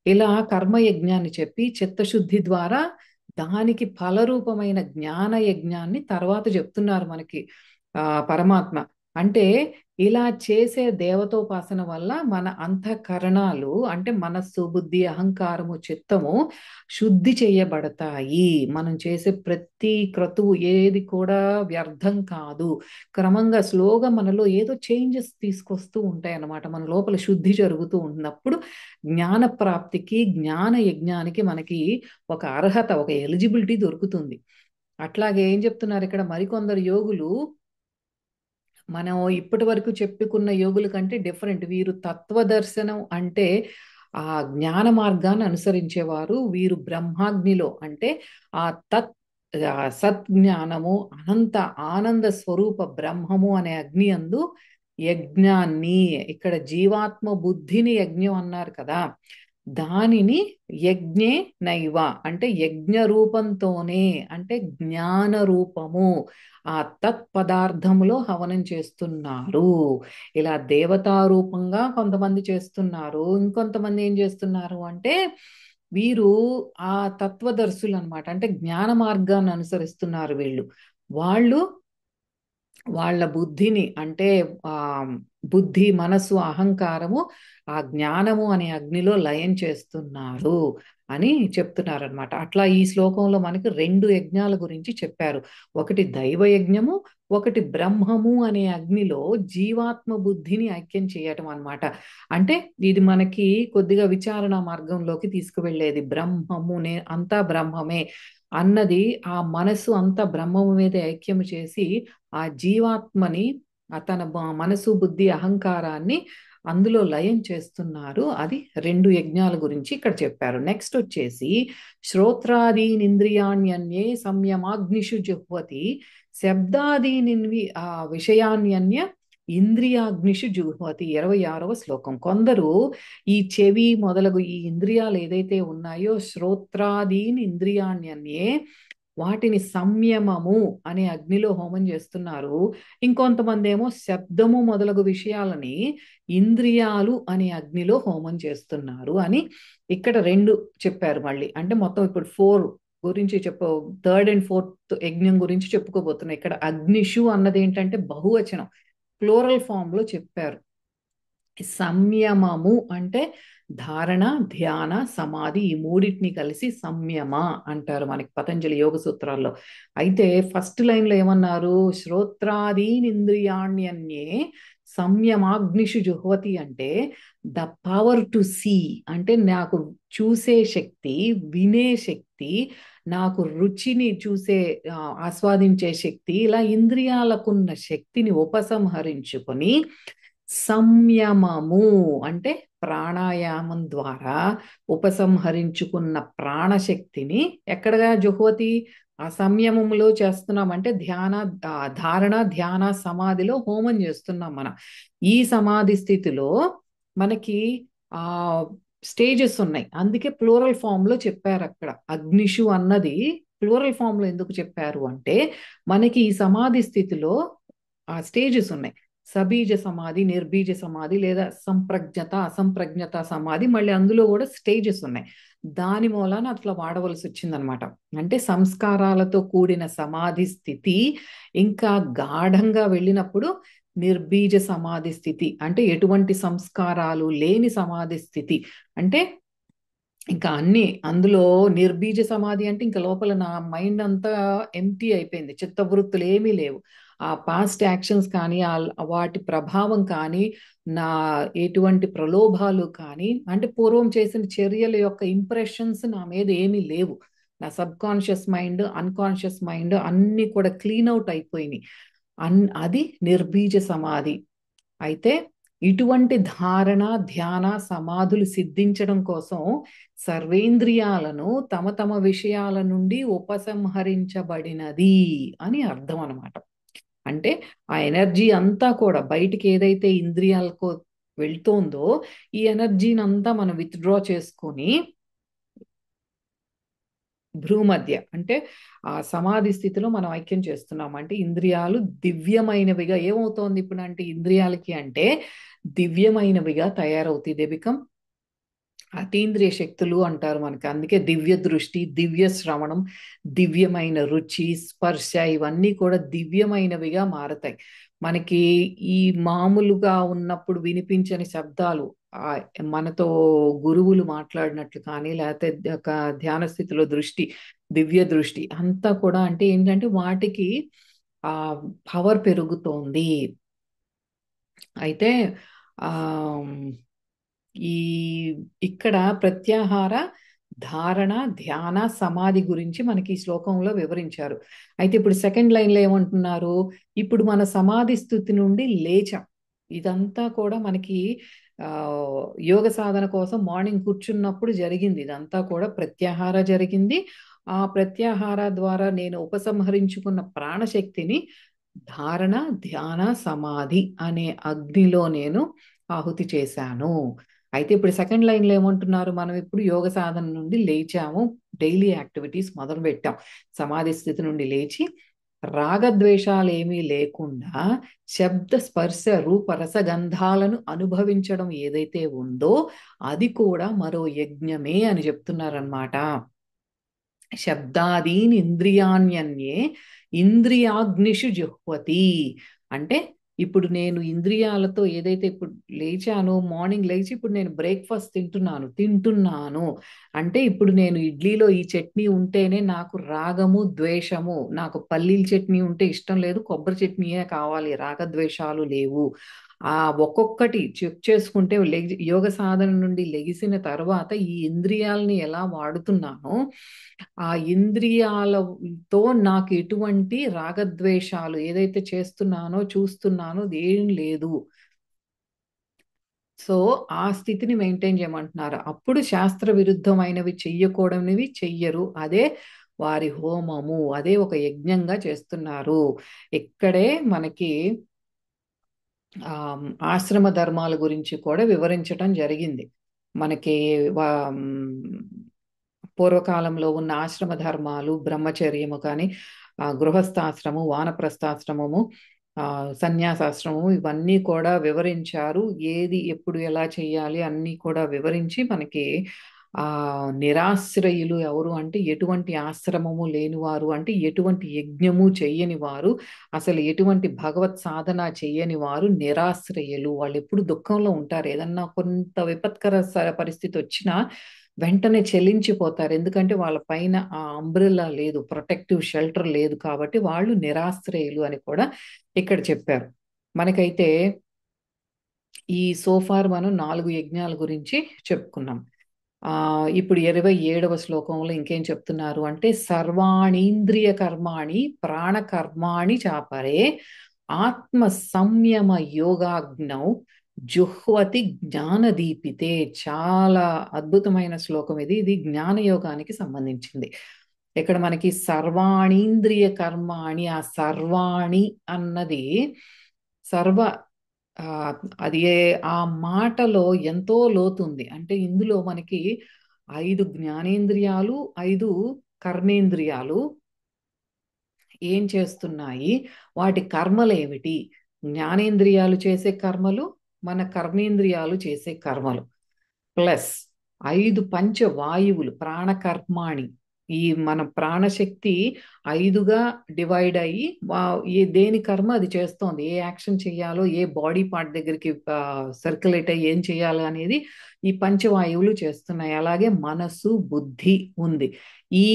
[SPEAKER 1] ఇలా కర్మయజ్ఞాన్ని చెప్పి చిత్తశుద్ధి ద్వారా దానికి ఫలరూపమైన జ్ఞాన యజ్ఞాన్ని తర్వాత చెప్తున్నారు మనకి పరమాత్మ. అంటే ఇలా చేసే దేవతోపాసన వల్ల మన అంతఃకరణాలు అంటే మనస్సు, బుద్ధి, అహంకారము, చిత్తము శుద్ధి చేయబడతాయి. మనం చేసే ప్రతి క్రతువు ఏది కూడా వ్యర్థం కాదు. క్రమంగా స్లోగా మనలో ఏదో చేంజెస్ తీసుకొస్తూ ఉంటాయి అన్నమాట. మన లోపల శుద్ధి జరుగుతూ ఉన్నప్పుడు జ్ఞాన ప్రాప్తికి, జ్ఞాన యజ్ఞానికి మనకి ఒక అర్హత, ఒక ఎలిజిబిలిటీ దొరుకుతుంది. అట్లాగే ఏం చెప్తున్నారు ఇక్కడ, మరికొందరు యోగులు మనం ఇప్పటి వరకు చెప్పుకున్న యోగుల కంటే డిఫరెంట్. వీరు తత్వదర్శనం అంటే ఆ జ్ఞాన మార్గాన్ని అనుసరించేవారు. వీరు బ్రహ్మాగ్నిలో అంటే ఆ తత్ సత్జ్ఞానము, అనంత ఆనంద స్వరూప బ్రహ్మము అనే అగ్ని అందు యజ్ఞాన్ని, ఇక్కడ జీవాత్మ బుద్ధిని యజ్ఞం అన్నారు కదా, దానిని యజ్ఞే నైవ అంటే యజ్ఞ రూపంతోనే అంటే జ్ఞాన రూపము ఆ తత్పదార్థములో హవనం చేస్తున్నారు. ఇలా దేవతా రూపంగా కొంతమంది చేస్తున్నారు. ఇంకొంతమంది ఏం చేస్తున్నారు అంటే వీరు ఆ తత్వదర్శులు అన్నమాట. అంటే జ్ఞాన మార్గాన్ని అనుసరిస్తున్నారు వీళ్ళు. వాళ్ళు వాళ్ళ బుద్ధిని అంటే ఆ బుద్ధి, మనసు, అహంకారము ఆ జ్ఞానము అనే అగ్నిలో లయం చేస్తున్నారు అని చెప్తున్నారు అనమాట. అట్లా ఈ శ్లోకంలో మనకి 2 యజ్ఞాల గురించి చెప్పారు. ఒకటి దైవ యజ్ఞము, ఒకటి బ్రహ్మము అనే అగ్నిలో జీవాత్మ బుద్ధిని ఐక్యం చేయటం అన్నమాట. అంటే ఇది మనకి కొద్దిగా విచారణ మార్గంలోకి తీసుకువెళ్ళేది. బ్రహ్మమునే అంతా బ్రహ్మమే అన్నది ఆ మనసు అంతా బ్రహ్మము మీద ఐక్యము చేసి ఆ జీవాత్మని తన మనసు, బుద్ధి, అహంకారాన్ని అందులో లయం చేస్తున్నారు. అది 2 యజ్ఞాల గురించి ఇక్కడ చెప్పారు. నెక్స్ట్ వచ్చేసి శ్రోత్రాదీనింద్రియాణ్యన్యే సంయమాగ్నిషు జుహ్వతి శబ్దాదీనిన్వి విషయాన్యన్య ఇంద్రియాగ్నిషు జుహ్వతి. 26వ శ్లోకం. కొందరు ఈ చెవి మొదలగు ఈ ఇంద్రియాలు ఏదైతే ఉన్నాయో శ్రోత్రాదీన్ ఇంద్రియాణ్యన్యే వాటిని సంయమము అనే అగ్నిలో హోమం చేస్తున్నారు. ఇంకొంతమంది ఏమో శబ్దము మొదలగు విషయాలని ఇంద్రియాలు అనే అగ్నిలో హోమం చేస్తున్నారు అని ఇక్కడ 2 చెప్పారు మళ్ళీ. అంటే మొత్తం ఇప్పుడు 4 గురించి థర్డ్ అండ్ ఫోర్త్ యజ్ఞం గురించి చెప్పుకోబోతున్నాయి. ఇక్కడ అగ్నిషు అన్నది ఏంటంటే బహువచనం, ప్లూరల్ ఫామ్ లో చెప్పారు. సంయమము అంటే ధారణ, ధ్యాన, సమాధి ఈ మూడింటిని కలిసి సంయమ అంటారు మనకి పతంజలి యోగ సూత్రాల్లో. అయితే ఫస్ట్ లైన్ లో ఏమన్నారు, శ్రోత్రాదీనింద్రియాణ్యన్యే సంయమాగ్నిషు జుహ్వతి అంటే ద పవర్ టు సీ అంటే నాకు చూసే శక్తి, వినే శక్తి, నాకు రుచిని చూసే ఆస్వాదించే శక్తి, ఇలా ఇంద్రియాలకున్న శక్తిని ఉపసంహరించుకొని సంయమము అంటే ప్రాణాయామం ద్వారా ఉపసంహరించుకున్న ప్రాణశక్తిని ఎక్కడగా జుహ్వతి ఆ సంయమములో చేస్తున్నామంటే ధారణ, ధ్యాన, సమాధిలో హోమం చేస్తున్నాం మనం. ఈ సమాధి స్థితిలో మనకి ఆ స్టేజెస్ ఉన్నాయి. అందుకే ప్లూరల్ ఫామ్ లో చెప్పారు అక్కడ. అగ్నిషు అన్నది ప్లూరల్ ఫామ్ లో ఎందుకు చెప్పారు అంటే మనకి ఈ సమాధి స్థితిలో ఆ స్టేజెస్ ఉన్నాయి. సబీజ సమాధి, నిర్బీజ సమాధి లేదా సంప్రజ్ఞత, అసంప్రజ్ఞత సమాధి, మళ్ళీ అందులో కూడా స్టేజెస్ ఉన్నాయి. దాని మూలాన అట్లా వాడవలసి వచ్చిందనమాట. అంటే సంస్కారాలతో కూడిన సమాధి స్థితి ఇంకా గాఢంగా వెళ్ళినప్పుడు నిర్బీజ సమాధి స్థితి, అంటే ఎటువంటి సంస్కారాలు లేని సమాధి స్థితి. అంటే ఇంకా అన్ని అందులో నిర్బీజ సమాధి అంటే ఇంకా లోపల నా మైండ్ అంతా ఎంటీ అయిపోయింది, చిత్తవృత్తులు ఏమీ లేవు. ఆ పాస్ట్ యాక్షన్స్ కానీ వాటి ప్రభావం కానీ నా ఎటువంటి ప్రలోభాలు కానీ, అంటే పూర్వం చేసిన చర్యల యొక్క ఇంప్రెషన్స్ నా మీద ఏమీ లేవు. నా sub conscious mind, unconscious mind అన్నీ కూడా క్లీన్ అవుట్ అయిపోయినాయి. అది నిర్బీజ సమాధి. అయితే ఇటువంటి ధారణ, ధ్యాన, సమాధులు సిద్ధించడం కోసం సర్వేంద్రియాలను తమ తమ విషయాల నుండి ఉపసంహరించబడినది అని అర్థం అన్నమాట. అంటే ఆ ఎనర్జీ అంతా కూడా బయటికి ఏదైతే ఇంద్రియాలకు వెళ్తోందో ఈ ఎనర్జీని అంతా మనం విత్డ్రా చేసుకొని భ్రూమధ్య, అంటే ఆ సమాధి స్థితిలో మనం ఐక్యం చేస్తున్నాం. అంటే ఇంద్రియాలు దివ్యమైనవిగా ఏమవుతోంది ఇప్పుడు అంటే ఇంద్రియాలకి అంటే దివ్యమైనవిగా తయారవుతాయి. దే బికమ్ అతీంద్రియ శక్తులు అంటారు మనకి. అందుకే దివ్య దృష్టి, దివ్య శ్రవణం, దివ్యమైన రుచి, స్పర్శ ఇవన్నీ కూడా దివ్యమైనవిగా మారతాయి. మనకి ఈ మామూలుగా ఉన్నప్పుడు వినిపించని శబ్దాలు, ఆ మనతో గురువులు మాట్లాడినట్లు కానీ, లేకపోతే ఒక ధ్యాన స్థితిలో దృష్టి, దివ్య దృష్టి అంతా కూడా అంటే ఏంటంటే వాటికి ఆ పవర్ పెరుగుతోంది. అయితే ఆ ఈ ఇక్కడ ప్రత్యాహార, ధారణ, ధ్యాన, సమాధి గురించి మనకి ఈ శ్లోకంలో వివరించారు. అయితే ఇప్పుడు సెకండ్ లైన్లో ఏమంటున్నారు? ఇప్పుడు మన సమాధి స్థితి నుండి లేచాం. ఇదంతా కూడా మనకి ఆ యోగ సాధన కోసం మార్నింగ్ కూర్చున్నప్పుడు జరిగింది. ఇదంతా కూడా ప్రత్యాహార జరిగింది. ఆ ప్రత్యాహార ద్వారా నేను ఉపసంహరించుకున్న ప్రాణశక్తిని ధారణ, ధ్యాన, సమాధి అనే అగ్నిలో నేను ఆహుతి చేశాను. అయితే ఇప్పుడు సెకండ్ లైన్లో ఏమంటున్నారు? మనం ఇప్పుడు యోగ సాధన నుండి లేచాము, డైలీ యాక్టివిటీస్ మొదలు పెట్టాం. సమాధి స్థితి నుండి లేచి రాగద్వేషాలు ఏమీ లేకుండా శబ్ద, స్పర్శ, రూప, రసగంధాలను అనుభవించడం ఏదైతే ఉందో అది కూడా మరో యజ్ఞమే అని చెప్తున్నారనమాట. శబ్దాదీన్ ఇంద్రియాణ్యన్యే ఇంద్రియాగ్నిషు జుహ్వతి. అంటే ఇప్పుడు నేను ఇంద్రియాలతో ఏదైతే ఇప్పుడు లేచానో, మార్నింగ్ లేచి ఇప్పుడు నేను బ్రేక్ఫాస్ట్ తింటున్నాను అంటే ఇప్పుడు నేను ఇడ్లీలో ఈ చట్నీ ఉంటేనే నాకు రాగము, ద్వేషము, నాకు పల్లీల చట్నీ ఉంటే ఇష్టం లేదు, కొబ్బరి చట్నీయే కావాలి, రాగద్వేషాలు లేవు. ఆ ఒక్కొక్కటి చెక్ చేసుకుంటే యోగ సాధన నుండి లెగిసిన తర్వాత ఈ ఇంద్రియాలని ఎలా వాడుతున్నానో, ఆ ఇంద్రియాలతో నాకు ఎటువంటి రాగద్వేషాలు ఏదైతే చేస్తున్నానో చూస్తున్నానో ఏం లేదు. సో ఆ స్థితిని మెయింటైన్ చేయమంటున్నారు. అప్పుడు శాస్త్ర విరుద్ధమైనవి చెయ్యకూడనివి చెయ్యరు. అదే వారి హోమము, అదే ఒక యజ్ఞంగా చేస్తున్నారు. ఇక్కడే మనకి ఆశ్రమ ధర్మాల గురించి కూడా వివరించటం జరిగింది. మనకి పూర్వకాలంలో ఉన్న ఆశ్రమ ధర్మాలు, బ్రహ్మచర్యము కానీ, గృహస్థాశ్రమము, వానప్రస్థాశ్రమము, సన్యాసాశ్రమము ఇవన్నీ కూడా వివరించారు. ఏది ఎప్పుడు ఎలా చేయాలి అన్నీ కూడా వివరించి మనకి ఆ నిరాశ్రయులు ఎవరు అంటే ఎటువంటి ఆశ్రమము లేనివారు, అంటే ఎటువంటి యజ్ఞము చెయ్యని వారు, అసలు ఎటువంటి భగవత్ సాధన చెయ్యని వారు నిరాశ్రయులు. వాళ్ళు ఎప్పుడు దుఃఖంలో ఉంటారు. ఏదన్నా కొంత విపత్కర పరిస్థితి వచ్చినా వెంటనే చెల్లించిపోతారు. ఎందుకంటే వాళ్ళ పైన ఆ అంబ్రెల్లా లేదు, ప్రొటెక్టివ్ షెల్టర్ లేదు, కాబట్టి వాళ్ళు నిరాశ్రయులు అని కూడా ఇక్కడ చెప్పారు. మనకైతే ఈ సోఫార్ మనం 4 యజ్ఞాల గురించి చెప్పుకున్నాం. ఇప్పుడు 27వ శ్లోకంలో ఇంకేం చెప్తున్నారు అంటే సర్వాణీంద్రియ కర్మాణి ప్రాణ కర్మాణి చాపరే ఆత్మ సంయమ యోగాగ్నౌ జుహ్వతి జ్ఞానదీపితే. చాలా అద్భుతమైన శ్లోకం ఇది. ఇది జ్ఞాన యోగానికి సంబంధించింది. ఇక్కడ మనకి సర్వాణీంద్రియ కర్మాణి, ఆ సర్వాణి అన్నది సర్వ ఆ అది ఆ మాటలో ఎంతో లోతుంది. అంటే ఇందులో మనకి 5 జ్ఞానేంద్రియాలు, 5 కర్మేంద్రియాలు ఏం చేస్తున్నాయి, వాటి కర్మలు ఏమిటి, జ్ఞానేంద్రియాలు చేసే కర్మలు, మన కర్మేంద్రియాలు చేసే కర్మలు, ప్లస్ 5 పంచవాయువులు ప్రాణకర్మాణి. ఈ మన ప్రాణశక్తి 5గా డివైడ్ అయ్యి దేని కర్మ అది చేస్తోంది. ఏ యాక్షన్ చేయాలో, ఏ బాడీ పార్ట్ దగ్గరికి సర్క్యులేట్ అయ్యి ఏం చేయాలో అనేది ఈ పంచవాయువులు చేస్తున్నాయి. అలాగే మనసు, బుద్ధి ఉంది. ఈ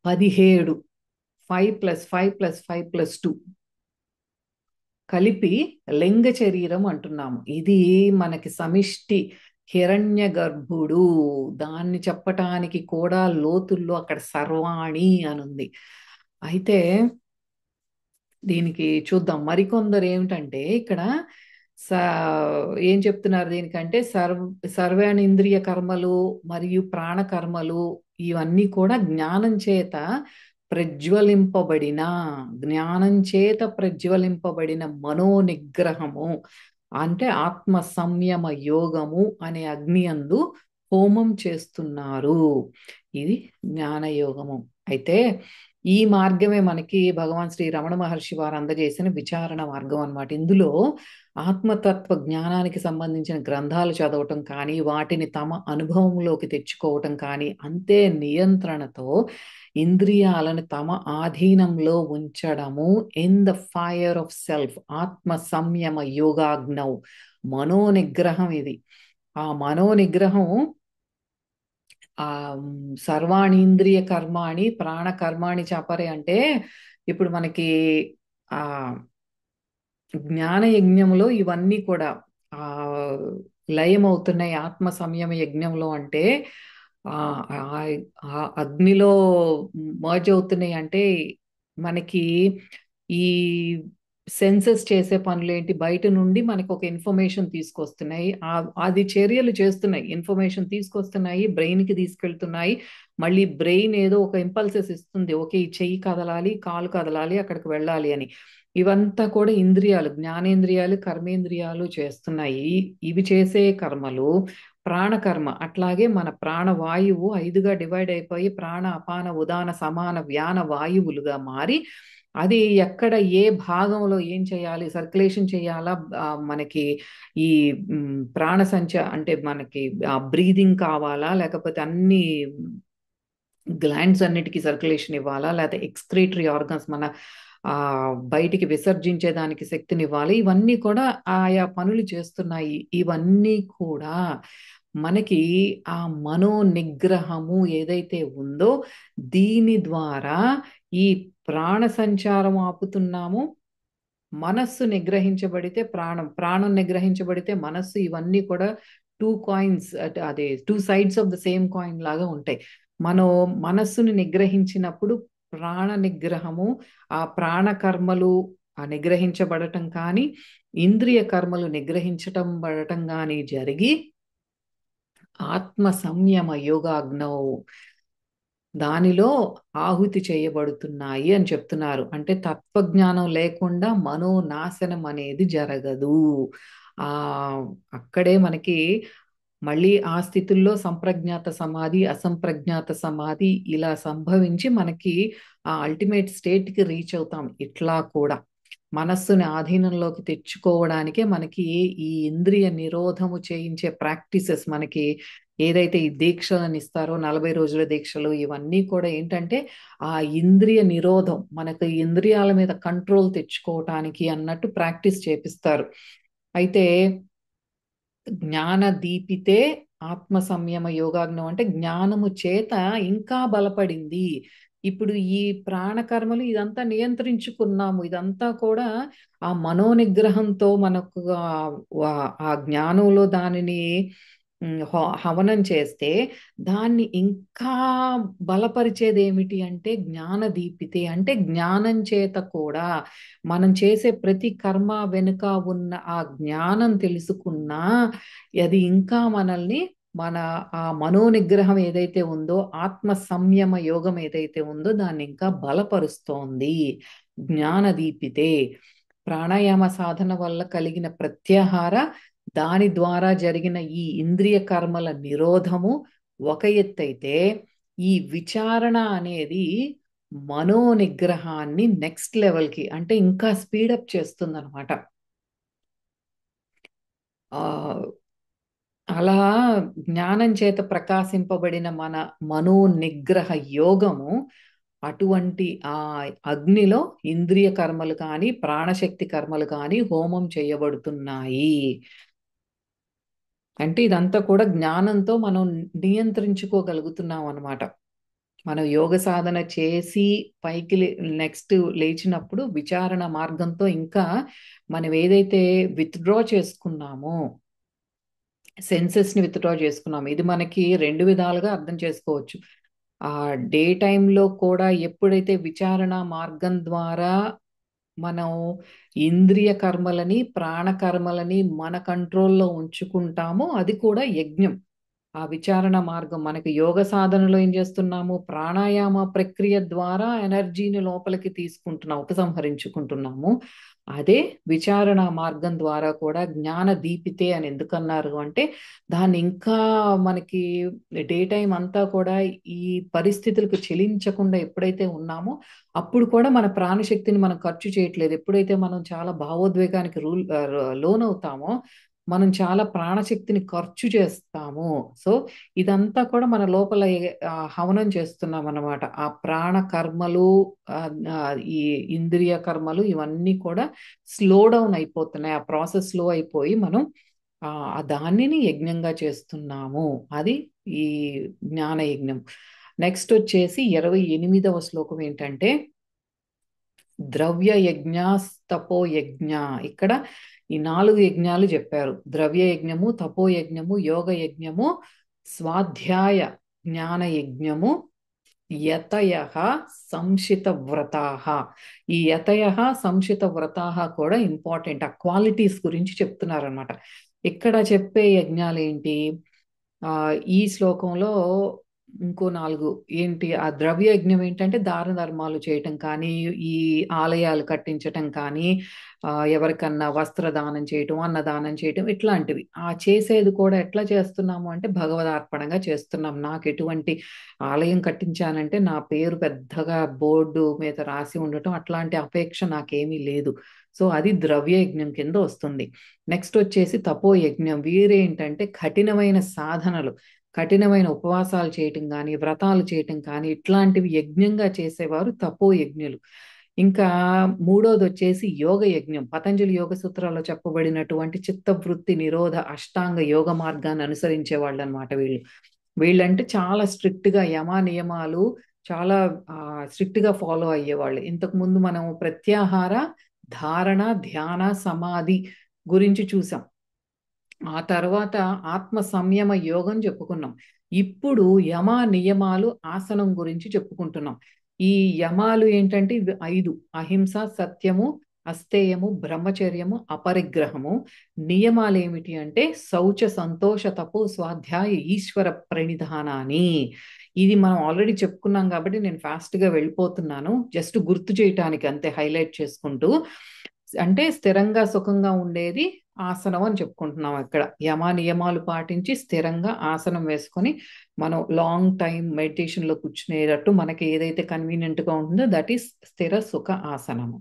[SPEAKER 1] 17 5+5+5+2 కలిపి లింగ శరీరం అంటున్నాము. ఇది మనకి సమిష్టి హిరణ్య గర్భుడు. దాన్ని చెప్పటానికి కూడా లోతుల్లో అక్కడ సర్వాణి అని ఉంది. అయితే దీనికి చూద్దాం. మరికొందరు ఏమిటంటే ఇక్కడ స ఏం చెప్తున్నారు దీనికంటే సర్వాణీంద్రియ కర్మలు మరియు ప్రాణ కర్మలు ఇవన్నీ కూడా జ్ఞానం చేత ప్రజ్వలింపబడిన మనోనిగ్రహము అంటే ఆత్మ సంయమ యోగము అనే అగ్ని అందు హోమం చేస్తున్నారు. ఇది జ్ఞానయోగము. అయితే ఈ మార్గమే మనకి భగవాన్ శ్రీ రమణ మహర్షి వారు అందజేసిన విచారణ మార్గం అన్నమాట. ఇందులో ఆత్మతత్వ జ్ఞానానికి సంబంధించిన గ్రంథాలు చదవటం కానీ, వాటిని తమ అనుభవంలోకి తెచ్చుకోవటం కానీ, అంతే నియంత్రణతో ఇంద్రియాలను తమ ఆధీనంలో ఉంచడము in the fire of self ఆత్మ సంయమ యోగాగ్నౌ మనోనిగ్రహం ఇది. ఆ మనోనిగ్రహం ఆ సర్వాణీంద్రియ కర్మాణి ప్రాణ కర్మాణి చాపరే అంటే ఇప్పుడు మనకి ఆ జ్ఞాన యజ్ఞంలో ఇవన్నీ కూడా ఆ లయం అవుతున్నాయి. ఆత్మ సంయమ యజ్ఞంలో అంటే ఆ ఆ అగ్నిలో మర్జ్ అవుతున్నాయి. అంటే మనకి ఈ సెన్సెస్ చేసే పనులు ఏంటి, బయట నుండి మనకు ఒక ఇన్ఫర్మేషన్ తీసుకొస్తున్నాయి. అది చర్యలు చేస్తున్నాయి, ఇన్ఫర్మేషన్ తీసుకొస్తున్నాయి, బ్రెయిన్ కి తీసుకెళ్తున్నాయి. మళ్ళీ బ్రెయిన్ ఏదో ఒక ఇంపల్సెస్ ఇస్తుంది, ఓకే ఈ చెయ్యి కదలాలి, కాలు కదలాలి, అక్కడికి వెళ్ళాలి అని. ఇవంతా కూడా ఇంద్రియాలు, జ్ఞానేంద్రియాలు, కర్మేంద్రియాలు చేస్తున్నాయి. ఇవి చేసే కర్మలు ప్రాణకర్మ. అట్లాగే మన ప్రాణవాయువు 5గా డివైడ్ అయిపోయి ప్రాణ అపాన ఉదాన సమాన వ్యాన వాయువులుగా మారి అది ఎక్కడ ఏ భాగంలో ఏం చేయాలి, సర్క్యులేషన్ చేయాలా, మనకి ఈ అంటే మనకి బ్రీదింగ్ కావాలా, లేకపోతే అన్ని గ్లాండ్స్ అన్నిటికీ సర్క్యులేషన్ ఇవ్వాలా, లేకపోతే ఎక్స్క్రీటరీ ఆర్గన్స్ మన ఆ బయటికి విసర్జించేదానికి శక్తిని ఇవ్వాలి. ఇవన్నీ కూడా ఆయా పనులు చేస్తున్నాయి. ఇవన్నీ కూడా మనకి ఆ మనో నిగ్రహము ఏదైతే ఉందో దీని ద్వారా ఈ ప్రాణ సంచారం ఆపుతున్నాము. మనస్సు నిగ్రహించబడితే ప్రాణం నిగ్రహించబడితే మనస్సు, ఇవన్నీ కూడా 2 కాయిన్స్, అదే 2 sides of the same coin లాగా ఉంటాయి. మనం మనస్సుని నిగ్రహించినప్పుడు ప్రాణ నిగ్రహము, ఆ ప్రాణ కర్మలు నిగ్రహించబడటం కానీ, ఇంద్రియ కర్మలు నిగ్రహించటం పడటం కానీ జరిగి ఆత్మ సంయమ యోగాగ్నౌ దానిలో ఆహుతి చేయబడుతున్నాయి అని చెప్తున్నారు. అంటే తత్వజ్ఞానం లేకుండా మనోనాశనం అనేది జరగదు. ఆ అక్కడే మనకి మళ్ళీ ఆ స్థితుల్లో సంప్రజ్ఞాత సమాధి, అసంప్రజ్ఞాత సమాధి ఇలా సంభవించి మనకి ఆ అల్టిమేట్ స్టేట్ కి రీచ్ అవుతాం. ఇట్లా కూడా మనస్సుని ఆధీనంలోకి తెచ్చుకోవడానికే మనకి ఈ ఇంద్రియ నిరోధము చేయించే ప్రాక్టీసెస్, మనకి ఏదైతే ఈ దీక్షలను ఇస్తారో 40 రోజుల దీక్షలు, ఇవన్నీ కూడా ఏంటంటే ఆ ఇంద్రియ నిరోధం, మనకు ఇంద్రియాల మీద కంట్రోల్ తెచ్చుకోవటానికి అన్నట్టు ప్రాక్టీస్ చేపిస్తారు. అయితే జ్ఞాన దీపితే ఆత్మ సంయమ యోగాగ్నం అంటే జ్ఞానము చేత ఇంకా బలపడింది. ఇప్పుడు ఈ ప్రాణకర్మలు ఇదంతా నియంత్రించుకున్నాము. ఇదంతా కూడా ఆ మనోనిగ్రహంతో మనకు ఆ జ్ఞానంలో దానిని హవనం చేస్తే దాన్ని ఇంకా బలపరిచేది ఏమిటి అంటే జ్ఞాన దీపితే అంటే జ్ఞానం చేత కూడా మనం చేసే ప్రతి కర్మ వెనుక ఉన్న ఆ జ్ఞానం తెలుసుకున్నా అది ఇంకా మనల్ని మన ఆ మనోనిగ్రహం ఏదైతే ఉందో, ఆత్మ సంయమ యోగం ఏదైతే ఉందో దాన్ని ఇంకా బలపరుస్తోంది. జ్ఞాన దీపితే ప్రాణాయామ సాధన వల్ల కలిగిన ప్రత్యాహార, దాని ద్వారా జరిగిన ఈ ఇంద్రియ కర్మల నిరోధము ఒక ఎత్తైతే, ఈ విచారణ అనేది మనో నిగ్రహాన్ని నెక్స్ట్ లెవెల్కి అంటే ఇంకా స్పీడప్ చేస్తుంది అనమాట. అలా జ్ఞానం చేత ప్రకాశింపబడిన మన మనో నిగ్రహ యోగము అటువంటి ఆ అగ్నిలో ఇంద్రియ కర్మలు కానీ ప్రాణశక్తి కర్మలు కానీ హోమం చేయబడుతున్నాయి. అంటే ఇదంతా కూడా జ్ఞానంతో మనం నియంత్రించుకోగలుగుతున్నాం అన్నమాట. మనం యోగ సాధన చేసి పైకి నెక్స్ట్ లేచినప్పుడు విచారణ మార్గంతో ఇంకా మనం ఏదైతే విత్డ్రా చేసుకున్నామో, సెన్సెస్ ని విత్డ్రా చేసుకున్నాము, ఇది మనకి రెండు విధాలుగా అర్థం చేసుకోవచ్చు. ఆ డే టైంలో కూడా ఎప్పుడైతే విచారణ మార్గం ద్వారా మనం ఇంద్రియ కర్మలని ప్రాణ కర్మలని మన కంట్రోల్లో ఉంచుకుంటామో అది కూడా యజ్ఞం. ఆ విచారణ మార్గం మనకి యోగ సాధనలో ఏం చేస్తున్నాము, ప్రాణాయామ ప్రక్రియ ద్వారా ఎనర్జీని లోపలికి తీసుకుంటున్నాం, ఉపసంహరించుకుంటున్నాము. అదే విచారణ మార్గం ద్వారా కూడా జ్ఞాన దీపితే అని ఎందుకన్నారు అంటే, దాన్ని ఇంకా మనకి డే టైం అంతా కూడా ఈ పరిస్థితులకు చెలించకుండా ఎప్పుడైతే ఉన్నామో అప్పుడు కూడా మన ప్రాణశక్తిని మనం ఖర్చు చేయట్లేదు. ఎప్పుడైతే మనం చాలా భావోద్వేగానికి లోనవుతామో మనం చాలా ప్రాణశక్తిని ఖర్చు చేస్తాము. సో ఇదంతా కూడా మన లోపల హవనం చేస్తున్నాం అన్నమాట. ఆ ప్రాణ కర్మలు, ఈ ఇంద్రియ కర్మలు ఇవన్నీ కూడా స్లో డౌన్ అయిపోతున్నాయి. ఆ ప్రాసెస్ స్లో అయిపోయి మనం దానిని యజ్ఞంగా చేస్తున్నాము. అది ఈ జ్ఞాన యజ్ఞం. నెక్స్ట్ వచ్చేసి 28వ శ్లోకం ఏంటంటే, ద్రవ్య యజ్ఞ, తపో యజ్ఞ. ఇక్కడ ఈ 4 యజ్ఞాలు చెప్పారు. ద్రవ్య యజ్ఞము, తపో యజ్ఞము, యోగ యజ్ఞము, స్వాధ్యాయ జ్ఞాన యజ్ఞము, యతయ సంశిత వ్రతాహ. ఈ యతయ సంశిత వ్రతాహ కూడా ఇంపార్టెంట్. ఆ క్వాలిటీస్ గురించి చెప్తున్నారనమాట. ఇక్కడ చెప్పే యజ్ఞాలు ఏంటి? ఈ శ్లోకంలో ఇంకో 4 ఏంటి? ఆ ద్రవ్య యజ్ఞం ఏంటంటే దాన ధర్మాలు చేయటం కానీ, ఈ ఆలయాలు కట్టించటం కానీ, ఎవరికన్నా వస్త్రదానం చేయటం, అన్నదానం చేయటం, ఇట్లాంటివి. ఆ చేసేది కూడా ఎట్లా చేస్తున్నాము అంటే భగవదార్పణగా చేస్తున్నాం. నాకు ఎటువంటి ఆలయం కట్టించానంటే నా పేరు పెద్దగా బోర్డు మీద రాసి ఉండటం అట్లాంటి అపేక్ష నాకేమీ లేదు. సో అది ద్రవ్య యజ్ఞం కింద వస్తుంది. నెక్స్ట్ వచ్చేసి తపో యజ్ఞం. వీరేంటంటే కఠినమైన సాధనలు, కఠినమైన ఉపవాసాలు చేయటం కానీ, వ్రతాలు చేయటం కానీ, ఇట్లాంటివి యజ్ఞంగా చేసేవారు తపో యజ్ఞులు. ఇంకా మూడోది వచ్చేసి యోగ యజ్ఞం. పతంజలి యోగ సూత్రాల్లో చెప్పబడినటువంటి చిత్తవృత్తి నిరోధ అష్టాంగ యోగ మార్గాన్ని అనుసరించే వాళ్ళు అనమాట వీళ్ళు. వీళ్ళంటే చాలా స్ట్రిక్ట్ గా యమ నియమాలు చాలా స్ట్రిక్ట్ గా ఫాలో అయ్యేవాళ్ళు. ఇంతకు ముందు మనం ప్రత్యాహార, ధారణ, ధ్యాన, సమాధి గురించి చూసాం. ఆ తర్వాత ఆత్మ సంయమ యోగం చెప్పుకున్నాం. ఇప్పుడు యమ నియమాలు ఆసనం గురించి చెప్పుకుంటున్నాం. ఈ యమాలు ఏంటంటే ఇవి 5: అహింస, సత్యము, అస్తేయము, బ్రహ్మచర్యము, అపరిగ్రహము. నియమాలు ఏమిటి అంటే శౌచ, సంతోష, తపో, స్వాధ్యాయ, ఈశ్వర ప్రణిధానాన్ని. ఇది మనం ఆల్రెడీ చెప్పుకున్నాం కాబట్టి నేను ఫాస్ట్ గా వెళ్ళిపోతున్నాను, జస్ట్ గుర్తు చేయటానికి అంతే, హైలైట్ చేసుకుంటూ. అంటే స్థిరంగా సుఖంగా ఉండేది ఆసనం అని చెప్పుకుంటున్నాం. అక్కడ యమ నియమాలు పాటించి స్థిరంగా ఆసనం వేసుకొని మనం లాంగ్ టైం మెడిటేషన్ లో కూర్చునేటట్టు మనకి ఏదైతే కన్వీనియంట్ గా ఉంటుందో దట్ ఈస్ స్థిర సుఖ ఆసనము.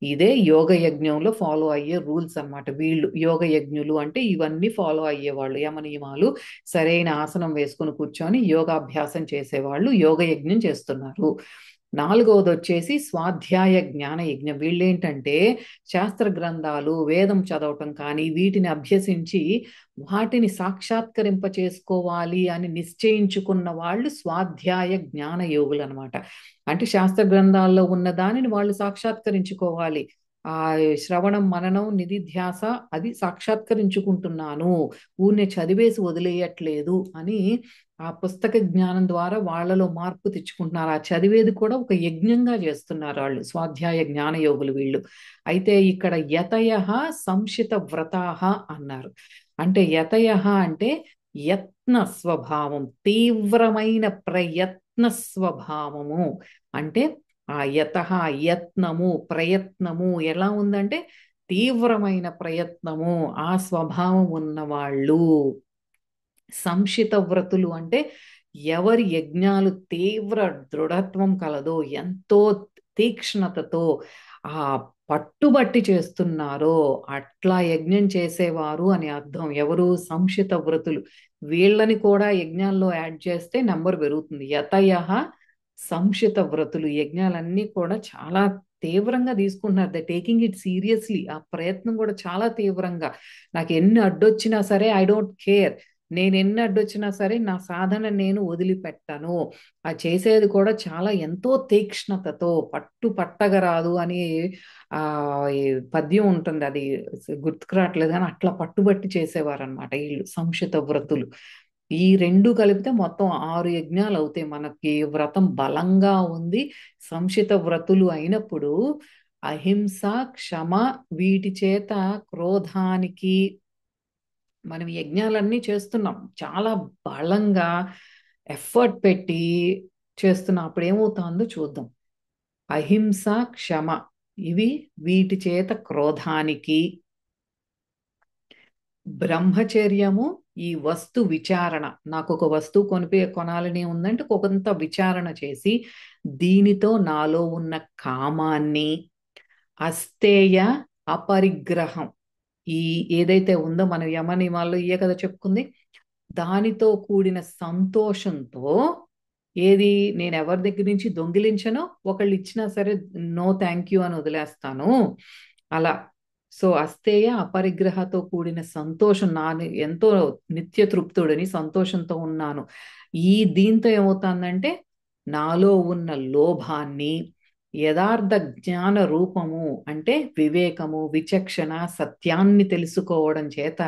[SPEAKER 1] ఇదే యోగ యజ్ఞంలో ఫాలో అయ్యే రూల్స్ అన్నమాట. వీళ్ళు యోగ యజ్ఞులు అంటే ఇవన్నీ ఫాలో అయ్యేవాళ్ళు. యమ నియమాలు, సరైన ఆసనం వేసుకుని కూర్చొని యోగాభ్యాసం చేసేవాళ్ళు యోగ యజ్ఞం చేస్తున్నారు. నాలుగవది వచ్చేసి స్వాధ్యాయ జ్ఞాన యజ్ఞం. వీళ్ళేంటంటే శాస్త్ర గ్రంథాలు, వేదం చదవటం కానీ వీటిని అభ్యసించి వాటిని సాక్షాత్కరింప చేసుకోవాలి అని నిశ్చయించుకున్న వాళ్ళు స్వాధ్యాయ జ్ఞాన యోగులు అనమాట. అంటే శాస్త్ర గ్రంథాల్లో ఉన్న దానిని వాళ్ళు సాక్షాత్కరించుకోవాలి. ఆ శ్రవణం, మననం, నిధిధ్యాస అది సాక్షాత్కరించుకుంటున్నాను, ఊరినే చదివేసి వదిలేయట్లేదు అని ఆ పుస్తక జ్ఞానం ద్వారా వాళ్ళలో మార్పు తెచ్చుకుంటున్నారు. ఆ చదివేది కూడా ఒక యజ్ఞంగా చేస్తున్నారు వాళ్ళు, స్వాధ్యాయ జ్ఞాన యోగులు వీళ్ళు. అయితే ఇక్కడ యతయ సంశిత వ్రతాహ అన్నారు. అంటే యతయ అంటే యత్న స్వభావం, తీవ్రమైన ప్రయత్న స్వభావము. అంటే ఆ యత్నము, ప్రయత్నము ఎలా ఉందంటే తీవ్రమైన ప్రయత్నము, ఆ స్వభావం ఉన్నవాళ్ళు. సంశిత వ్రతులు అంటే ఎవరి యజ్ఞాలు తీవ్ర దృఢత్వం కలదో, ఎంతో తీక్ష్ణతతో ఆ పట్టుబట్టి చేస్తున్నారో అట్లా యజ్ఞం చేసేవారు అని అర్థం. ఎవరు? సంశిత వ్రతులు. వీళ్ళని కూడా యజ్ఞాల్లో యాడ్ చేస్తే నంబర్ పెరుగుతుంది. యతయః సంశిత వ్రతులు. యజ్ఞాలన్నీ కూడా చాలా తీవ్రంగా తీసుకుంటున్నారు. The taking it seriously. ఆ ప్రయత్నం కూడా చాలా తీవ్రంగా. నాకు ఎన్ని అడ్డొచ్చినా సరే ఐ డోంట్ కేర్. నేను ఎన్ని అడ్డొచ్చినా సరే నా సాధన నేను వదిలిపెట్టను. ఆ చేసేది కూడా చాలా ఎంతో తీక్ష్ణతతో పట్టు పట్టగరాదు అని ఆ ఈ పద్యం ఉంటుంది. అది గుర్తుకు రావట్లేదు కానీ అట్లా పట్టుబట్టి చేసేవారు అనమాట వీళ్ళు సంశిత వ్రతులు. ఈ రెండు కలిపితే మొత్తం 6 యజ్ఞాలు అవుతాయి. మనకి వ్రతం బలంగా ఉంది. సంశిత వ్రతులు అయినప్పుడు అహింస, క్షమ వీటి చేత క్రోధానికి మనం యజ్ఞాలన్నీ చేస్తున్నాం. చాలా బలంగా ఎఫర్ట్ పెట్టి చేస్తున్నాం. అప్పుడు ఏమవుతుందో చూద్దాం. అహింస, క్షమ ఇవి వీటి చేత క్రోధానికి, బ్రహ్మచర్యము ఈ వస్తు విచారణ. నాకు ఒక వస్తువు కొనాలని ఉందంటే కొంత విచారణ చేసి దీనితో నాలో ఉన్న కామాన్ని, అస్తేయ అపరిగ్రహం ఈ ఏదైతే ఉందో మన యమ నియమాల్లో ఇయే కదా చెప్పుకుంది. దానితో కూడిన సంతోషంతో ఏది నేను ఎవరి దగ్గర నుంచి దొంగిలించనో ఒకళ్ళు ఇచ్చినా సరే నో థ్యాంక్ యూ అని వదిలేస్తాను అలా. సో అస్తేయ అపరిగ్రహతో కూడిన సంతోషం ఎంతో నిత్య తృప్తుడని సంతోషంతో ఉన్నాను. దీంతో ఏమవుతుందంటే నాలో ఉన్న లోభాన్ని యథార్థ జ్ఞాన రూపము అంటే వివేకము, విచక్షణ, సత్యాన్ని తెలుసుకోవడం చేత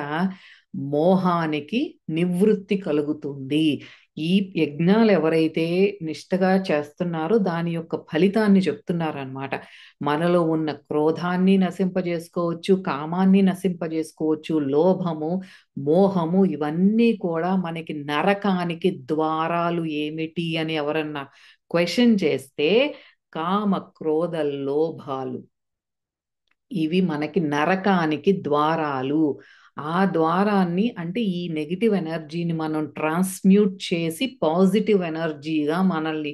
[SPEAKER 1] మోహానికి నివృత్తి కలుగుతుంది. ఈ యజ్ఞాలు ఎవరైతే నిష్టగా చేస్తున్నారో దాని యొక్క ఫలితాన్ని చెప్తున్నారనమాట. మనలో ఉన్న క్రోధాన్ని నశింపజేసుకోవచ్చు, కామాన్ని నశింపజేసుకోవచ్చు, లోభము, మోహము ఇవన్నీ కూడా మనకి నరకానికి ద్వారాలు ఏమిటి అని ఎవరన్నా క్వశ్చన్ చేస్తే కామ, క్రోధ, లోభాలు ఇవి మనకి నరకానికి ద్వారాలు. ఆ ద్వారాన్ని అంటే ఈ నెగిటివ్ ఎనర్జీని మనం ట్రాన్స్మ్యూట్ చేసి పాజిటివ్ ఎనర్జీగా మనల్ని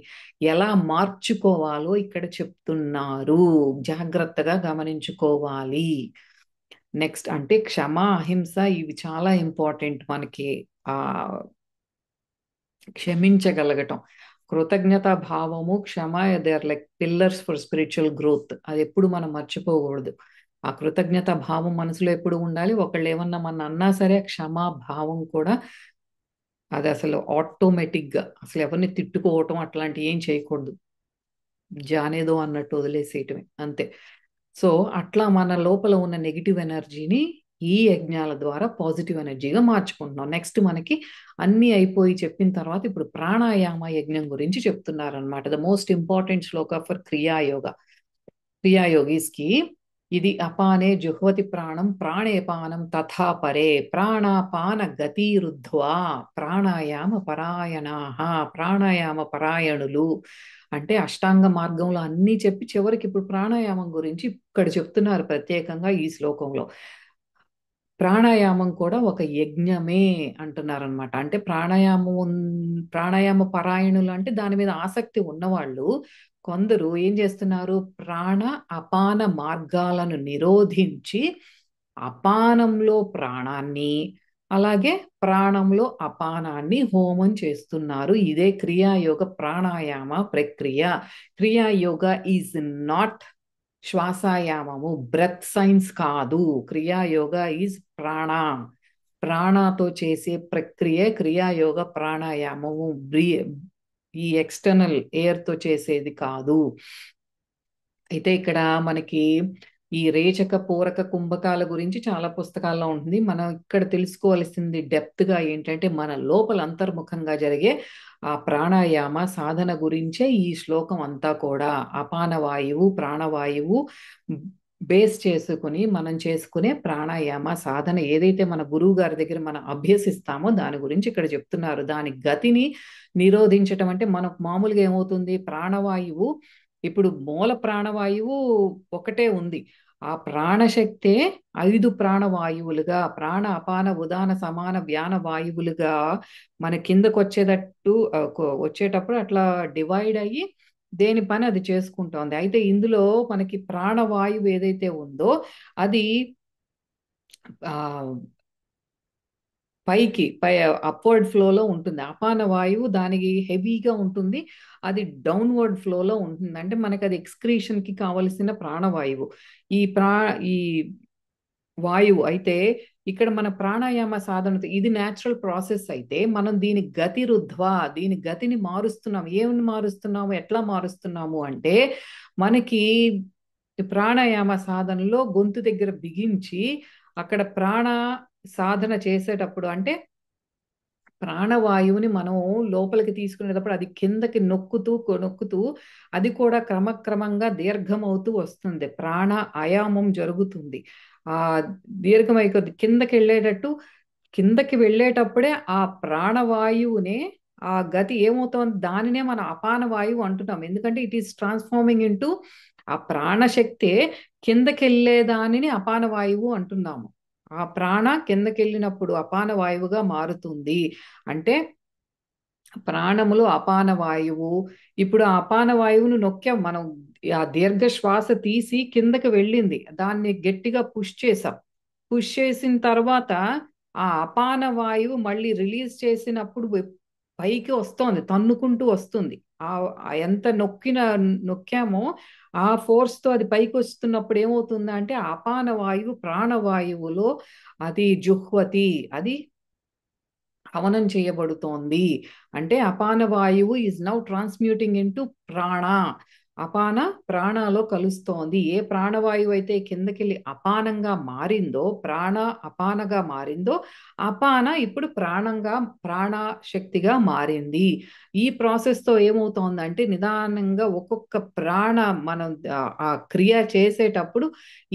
[SPEAKER 1] ఎలా మార్చుకోవాలో ఇక్కడ చెప్తున్నారు. జాగ్రత్తగా గమనించుకోవాలి. నెక్స్ట్ అంటే క్షమ, అహింస ఇవి చాలా ఇంపార్టెంట్ మనకి. ఆ క్షమించగలగటం, కృతజ్ఞతా భావము, క్షమ they are like pillars for spiritual growth. అది ఎప్పుడు మనం మర్చిపోకూడదు. ఆ కృతజ్ఞత భావం మనసులో ఎప్పుడు ఉండాలి. ఒకళ్ళు ఏమన్నా మన అన్నా సరే క్షమా భావం కూడా అది అసలు ఆటోమేటిక్ గా అసలు ఎవరిని తిట్టుకోవటం అట్లాంటివి ఏం చేయకూడదు. జానేదో అన్నట్టు వదిలేసేయటమే అంతే. సో అట్లా మన లోపల ఉన్న నెగిటివ్ ఎనర్జీని ఈ యజ్ఞాల ద్వారా పాజిటివ్ ఎనర్జీగా మార్చుకుంటున్నాం. నెక్స్ట్ మనకి అన్ని అయిపోయి చెప్పిన తర్వాత ఇప్పుడు ప్రాణాయామ యజ్ఞం గురించి చెప్తున్నారనమాట. The most important shloka for Kriya Yoga. Kriya Yogis కి ఇది అపానే జుహ్వతి ప్రాణం ప్రాణేపానం తథా పరే ప్రాణాపాన గతిరుద్ధ్వా ప్రాణాయామ పరాయణాః. ప్రాణాయామ పరాయణులు అంటే అష్టాంగ మార్గంలో అన్నీ చెప్పి చివరికి ఇప్పుడు ప్రాణాయామం గురించి ఇక్కడ చెప్తున్నారు ప్రత్యేకంగా ఈ శ్లోకంలో. ప్రాణాయామం కూడా ఒక యజ్ఞమే అంటున్నారనమాట. అంటే ప్రాణాయామ పరాయణులు అంటే దాని మీద ఆసక్తి ఉన్నవాళ్ళు కొందరు ఏం చేస్తున్నారు, ప్రాణ అపాన మార్గాలను నిరోధించి అపానంలో ప్రాణాన్ని అలాగే ప్రాణంలో అపానాన్ని హోమం చేస్తున్నారు. ఇదే క్రియాయోగ ప్రాణాయామ ప్రక్రియ. క్రియాయోగ ఈజ్ నాట్ శ్వాసాయామము, బ్రెత్ సైన్స్ కాదు. క్రియాయోగ ఈజ్ ప్రాణాతో చేసే ప్రక్రియ క్రియాయోగ ప్రాణాయామము. ఈ ఎక్స్టర్నల్ ఎయిర్ తో చేసేది కాదు. అయితే ఇక్కడ మనకి ఈ రేచక, పూరక, కుంభకాల గురించి చాలా పుస్తకాల్లో ఉంటుంది. మనం ఇక్కడ తెలుసుకోవాల్సింది డెప్త్ గా ఏంటంటే మన లోపల అంతర్ముఖంగా జరిగే ఆ ప్రాణాయామ సాధన గురించే ఈ శ్లోకం అంతా కూడా. అపాన వాయువు, ప్రాణవాయువు బేస్ చేసుకుని మనం చేసుకునే ప్రాణాయామ సాధన ఏదైతే మన గురువు గారి దగ్గర మనం అభ్యసిస్తామో దాని గురించి ఇక్కడ చెప్తున్నారు. దాని గతిని నిరోధించటం అంటే మనకు మామూలుగా ఏమవుతుంది, ప్రాణవాయువు ఇప్పుడు మూల ప్రాణవాయువు ఒకటే ఉంది. ఆ ప్రాణశక్తే 5 ప్రాణవాయువులుగా ప్రాణ అపాన ఉదాన సమాన వ్యాన వాయువులుగా మన కిందకు వచ్చేటప్పుడు అట్లా డివైడ్ అయ్యి దేని పని అది చేసుకుంటోంది. అయితే ఇందులో మనకి ప్రాణవాయువు ఏదైతే ఉందో అది ఆ పై అప్వర్డ్ ఫ్లోలో ఉంటుంది. అపాన వాయువు దానికి హెవీగా ఉంటుంది. అది డౌన్వర్డ్ ఫ్లోలో ఉంటుంది. అంటే మనకి అది ఎక్స్క్రీషన్ కి కావలసిన ప్రాణవాయువు. ఈ వాయువు అయితే ఇక్కడ మన ప్రాణాయామ సాధనతో ఇది న్యాచురల్ ప్రాసెస్ అయితే మనం దీని గతి రుద్ధ్వా దీని గతిని మారుస్తున్నాం. ఏమని మారుస్తున్నాము, ఎట్లా మారుస్తున్నాము అంటే మనకి ప్రాణాయామ సాధనలో గొంతు దగ్గర బిగించి అక్కడ ప్రాణ సాధన చేసేటప్పుడు అంటే ప్రాణవాయువుని మనం లోపలికి తీసుకునేటప్పుడు అది కిందకి నొక్కుతూ అది కూడా క్రమక్రమంగా దీర్ఘమవుతూ వస్తుంది. ప్రాణ అయామం జరుగుతుంది. ఆ దీర్ఘమై కొద్ది కిందకి వెళ్ళేటప్పుడే ఆ ప్రాణవాయువునే ఆ గతి ఏమవుతోంది దానినే మనం అపాన వాయువు అంటున్నాం. ఎందుకంటే ఇట్ ఈస్ ట్రాన్స్ఫార్మింగ్ ఇంటూ ఆ ప్రాణశక్తే కిందకి వెళ్ళే దానిని అపాన వాయువు అంటున్నాము. ఆ ప్రాణ కిందకెళ్ళినప్పుడు అపాన వాయువుగా మారుతుంది. అంటే ప్రాణములో అపాన వాయువు. ఇప్పుడు ఆ అపాన వాయువును నొక్కాం మనం. ఆ దీర్ఘ శ్వాస తీసి కిందకి వెళ్ళింది. దాన్ని గట్టిగా పుష్ చేసాం. పుష్ చేసిన తర్వాత ఆ అపాన వాయువు మళ్ళీ రిలీజ్ చేసినప్పుడు పైకి వస్తోంది, తన్నుకుంటూ వస్తుంది. ఆ ఎంత నొక్కామో ఆ ఫోర్స్ తో అది పైకి వస్తున్నప్పుడు ఏమవుతుందంటే అపాన వాయువు ప్రాణవాయువులో అది జుహ్వతి, అది హవనం చేయబడుతోంది. అంటే అపాన వాయువు ఈజ్ నౌ ట్రాన్స్మ్యూటింగ్ ఇంటూ ప్రాణ. అపాన ప్రాణలో కలుస్తోంది. ఏ ప్రాణవాయువు అయితే కిందకెళ్ళి అపానంగా మారిందో, ప్రాణ అపానగా మారిందో, అపాన ఇప్పుడు ప్రాణ శక్తిగా మారింది. ఈ ప్రాసెస్ తో ఏమవుతోందంటే నిదానంగా ఒక్కొక్క ప్రాణ మనం ఆ క్రియ చేసేటప్పుడు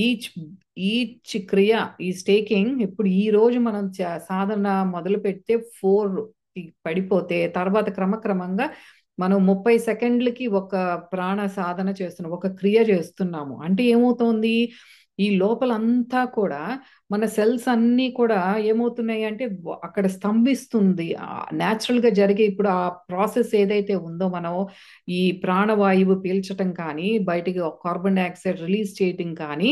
[SPEAKER 1] ఈచ్ ఈచ్ క్రియ ఈజ్ టేకింగ్. ఇప్పుడు ఈ రోజు మనం సాధన మొదలు పెడితే 4 పడిపోతే తర్వాత క్రమక్రమంగా మనం 30 సెకండ్లకి ఒక ప్రాణ సాధన చేస్తున్నాం, ఒక క్రియ చేస్తున్నాము. అంటే ఏమవుతోంది, ఈ లోపలంతా కూడా మన సెల్స్ అన్నీ కూడా ఏమవుతున్నాయి అంటే అక్కడ స్తంభిస్తుంది. న్యాచురల్ గా జరిగే ఇప్పుడు ఆ ప్రాసెస్ ఏదైతే ఉందో మనం ఈ ప్రాణవాయువు పీల్చటం కానీ బయటికి కార్బన్ డైఆక్సైడ్ రిలీజ్ చేయటం కానీ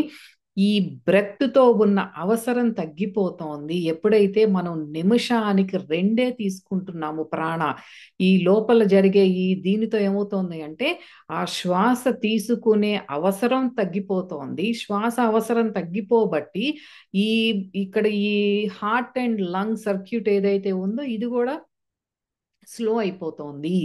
[SPEAKER 1] ఈ బ్రెత్ తో ఉన్న అవసరం తగ్గిపోతోంది. ఎప్పుడైతే మనం నిమిషానికి 2 తీసుకుంటున్నాము ప్రాణ, ఈ లోపల జరిగే దీనితో ఏమవుతోంది అంటే ఆ శ్వాస తీసుకునే అవసరం తగ్గిపోతోంది. శ్వాస అవసరం తగ్గిపోబట్టి ఈ ఇక్కడ ఈ హార్ట్ అండ్ లంగ్ సర్క్యూట్ ఏదైతే ఉందో ఇది కూడా స్లో అయిపోతోంది.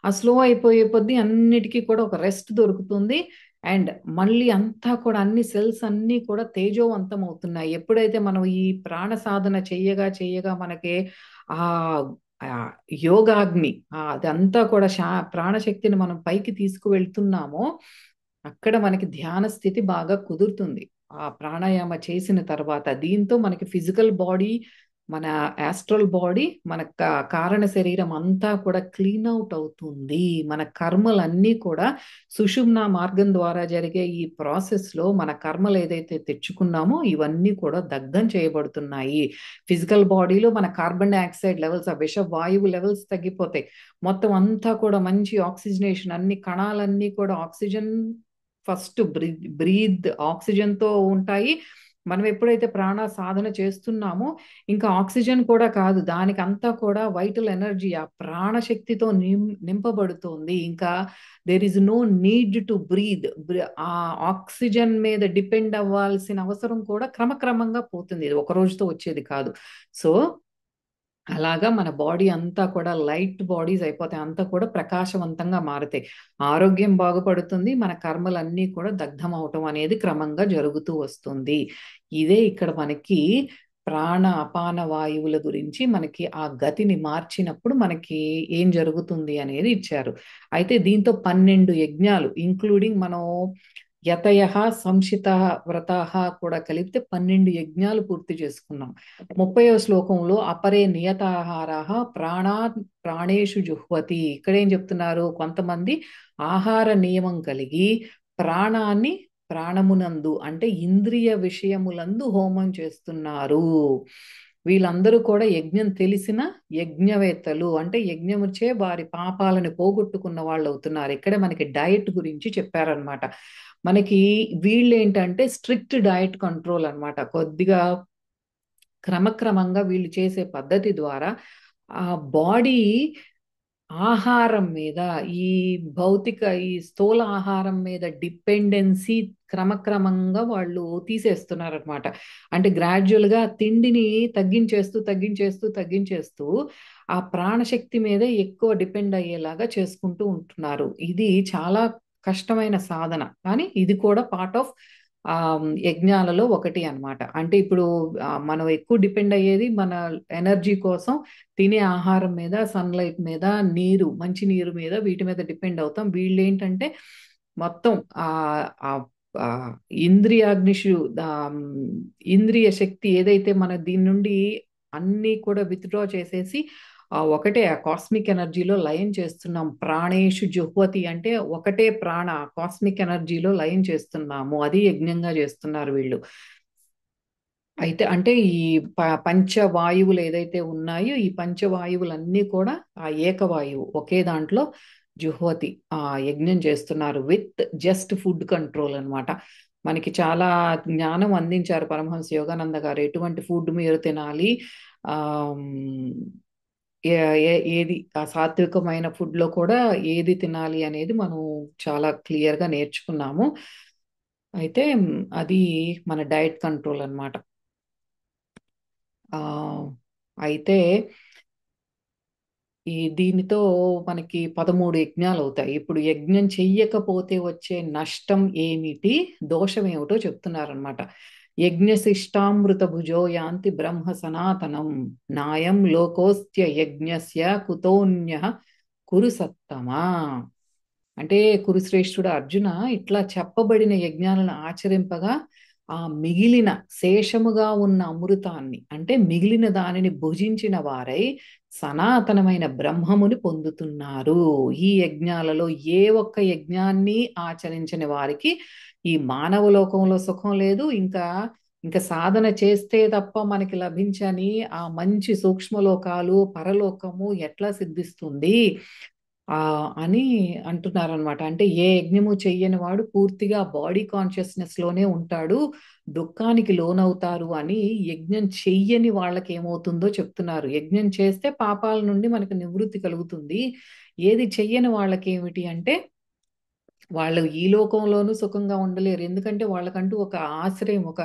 [SPEAKER 1] ఆ స్లో అయిపోయే కొద్దీ అన్నిటికీ కూడా ఒక రెస్ట్ దొరుకుతుంది. అండ్ మళ్ళీ అంతా కూడా అన్ని సెల్స్ అన్నీ కూడా తేజోవంతం అవుతున్నాయి. ఎప్పుడైతే మనం ఈ ప్రాణ సాధన చెయ్యగా మనకి ఆ ఆ యోగాగ్ని అదంతా కూడా ప్రాణశక్తిని మనం పైకి తీసుకువెళ్తున్నామో అక్కడ మనకి ధ్యాన స్థితి బాగా కుదురుతుంది. ఆ ప్రాణాయామ చేసిన తర్వాత దీంతో మనకి ఫిజికల్ బాడీ, మన యాస్ట్రల్ బాడీ, మన కారణ శరీరం అంతా కూడా క్లీన్ అవుట్ అవుతుంది. మన కర్మలన్నీ కూడా సుషుమ్న మార్గం ద్వారా జరిగే ఈ ప్రాసెస్ లో మన కర్మలు ఏదైతే తెచ్చుకున్నామో ఇవన్నీ కూడా దగ్ధం చేయబడుతున్నాయి. ఫిజికల్ బాడీలో మన కార్బన్ డైఆక్సైడ్ లెవెల్స్, ఆ విష వాయువు లెవెల్స్ తగ్గిపోతాయి. మొత్తం అంతా కూడా మంచి ఆక్సిజనేషన్, అన్ని కణాలన్నీ కూడా ఆక్సిజన్ ఫస్ట్ బ్రీత్ ఆక్సిజన్ తో ఉంటాయి. మనం ఎప్పుడైతే ప్రాణ సాధన చేస్తున్నామో ఇంకా ఆక్సిజన్ కూడా కాదు, దానికి అంతా కూడా వైటల్ ఎనర్జీ ఆ ప్రాణశక్తితో నింపబడుతోంది. ఇంకా there is no need to breathe. ఆ ఆక్సిజన్ మీద డిపెండ్ అవ్వాల్సిన అవసరం కూడా క్రమక్రమంగా పోతుంది. ఇది ఒక రోజుతో వచ్చేది కాదు. సో అలాగా మన బాడీ అంతా కూడా లైట్ బాడీస్ అయిపోతాయి, అంతా కూడా ప్రకాశవంతంగా మారుతాయి. ఆరోగ్యం బాగుపడుతుంది, మన కర్మలన్నీ కూడా దగ్ధం అవటం అనేది క్రమంగా జరుగుతూ వస్తుంది. ఇదే ఇక్కడ మనకి ప్రాణ అపాన వాయువుల గురించి మనకి ఆ గతిని మార్చినప్పుడు మనకి ఏం జరుగుతుంది అనేది ఇచ్చారు. అయితే దీంతో 12 యజ్ఞాలు ఇంక్లూడింగ్ మనం యతయ సంశిత వ్రతాహ కూడా కలిపితే 12 యజ్ఞాలు పూర్తి చేసుకున్నాం. 30వ శ్లోకంలో అపరే నియతాహారాహ ప్రాణేషు జుహ్వతి. ఇక్కడేం చెప్తున్నారు, కొంతమంది ఆహార నియమం కలిగి ప్రాణాన్ని ప్రాణమునందు అంటే ఇంద్రియ విషయములందు హోమం చేస్తున్నారు. వీళ్ళందరూ కూడా యజ్ఞం తెలిసిన యజ్ఞవేత్తలు, అంటే యజ్ఞముచే వారి పాపాలను పోగొట్టుకున్న వాళ్ళు అవుతున్నారు. ఇక్కడ మనకి డయట్ గురించి చెప్పారనమాట. మనకి వీళ్ళు ఏంటంటే స్ట్రిక్ట్ డయట్ కంట్రోల్ అన్నమాట. కొద్దిగా క్రమక్రమంగా వీళ్ళు చేసే పద్ధతి ద్వారా ఆ బాడీ ఆహారం మీద, ఈ భౌతిక ఈ స్థూల ఆహారం మీద డిపెండెన్సీ క్రమక్రమంగా వాళ్ళు తీసేస్తున్నారనమాట. అంటే గ్రాడ్యువల్గా తిండిని తగ్గించేస్తూ తగ్గించేస్తూ తగ్గించేస్తూ ఆ ప్రాణశక్తి మీదే ఎక్కువ డిపెండ్ అయ్యేలాగా చేసుకుంటూ ఉంటున్నారు. ఇది చాలా కష్టమైన సాధన, కానీ ఇది కూడా పార్ట్ ఆఫ్ యజ్ఞాలలో ఒకటి అన్నమాట. అంటే ఇప్పుడు మనం ఎక్కువ డిపెండ్ అయ్యేది మన ఎనర్జీ కోసం తినే ఆహారం మీద, సన్లైట్ మీద, నీరు, మంచి నీరు మీద, వీటి మీద డిపెండ్ అవుతాం. వీళ్ళు ఏంటంటే మొత్తం ఆ ఆ ఆ ఇంద్రియాగ్నిషు ఆ, ఇంద్రియ శక్తి ఏదైతే మన దీని నుండి అన్ని కూడా విత్డ్రా చేసేసి ఒకటే ఆ కాస్మిక్ ఎనర్జీలో లయం చేస్తున్నాం. ప్రాణేషు జుహ్వతి అంటే ఒకటే ప్రాణ కాస్మిక్ ఎనర్జీలో లయం చేస్తున్నాము. అది యజ్ఞంగా చేస్తున్నారు వీళ్ళు. అయితే అంటే ఈ పంచవాయువులు ఏదైతే ఉన్నాయో ఈ పంచవాయువులన్నీ కూడా ఆ ఏకవాయువు ఒకే దాంట్లో జుహ్వతి యజ్ఞం చేస్తున్నారు విత్ జస్ట్ ఫుడ్ కంట్రోల్ అన్నమాట. మనకి చాలా జ్ఞానం అందించారు పరమహంస యోగానంద గారు. ఎటువంటి ఫుడ్ మీరు తినాలి, ఆ ఏది ఆ సాత్వికమైన ఫుడ్ లో కూడా ఏది తినాలి అనేది మనం చాలా క్లియర్ గా నేర్చుకున్నాము. అయితే అది మన డైట్ కంట్రోల్ అన్నమాట. ఆ అయితే దీనితో మనకి 13 యజ్ఞాలు అవుతాయి. ఇప్పుడు యజ్ఞం చెయ్యకపోతే వచ్చే నష్టం ఏమిటి, దోషం ఏమిటో చెప్తున్నారనమాట. యజ్ఞశిష్టామృత భుజో యాంతి బ్రహ్మ సనాతనం నాయం లోకోస్త్య యజ్ఞస్య కుతోన్య కురు సత్తమా. అంటే కురుశ్రేష్ఠుడు అర్జున, ఇట్లా చెప్పబడిన యజ్ఞాలను ఆచరింపగా ఆ మిగిలిన శేషముగా ఉన్న అమృతాన్ని, అంటే మిగిలిన దానిని భుజించిన వారై సనాతనమైన బ్రహ్మముని పొందుతున్నారు. ఈ యజ్ఞాలలో ఏ ఒక్క యజ్ఞాన్ని ఆచరించని వారికి ఈ మానవ లోకంలో సుఖం లేదు. ఇంకా సాధన చేస్తే తప్ప మనకి లభించని ఆ మంచి సూక్ష్మలోకాలు, పరలోకము ఎట్లా సిద్ధిస్తుంది అని అంటున్నారనమాట. అంటే ఏ యజ్ఞము చెయ్యని వాడు పూర్తిగా బాడీ కాన్షియస్నెస్ లోనే ఉంటాడు, దుఃఖానికి లోనవుతారు అని యజ్ఞం చెయ్యని వాళ్ళకి ఏమవుతుందో చెప్తున్నారు. యజ్ఞం చేస్తే పాపాల నుండి మనకు నివృత్తి కలుగుతుంది. ఏది చెయ్యని వాళ్ళకి ఏమిటి అంటే వాళ్ళు ఈ లోకంలోనూ సుఖంగా ఉండలేరు. ఎందుకంటే వాళ్ళకంటూ ఒక ఆశ్రయం, ఒక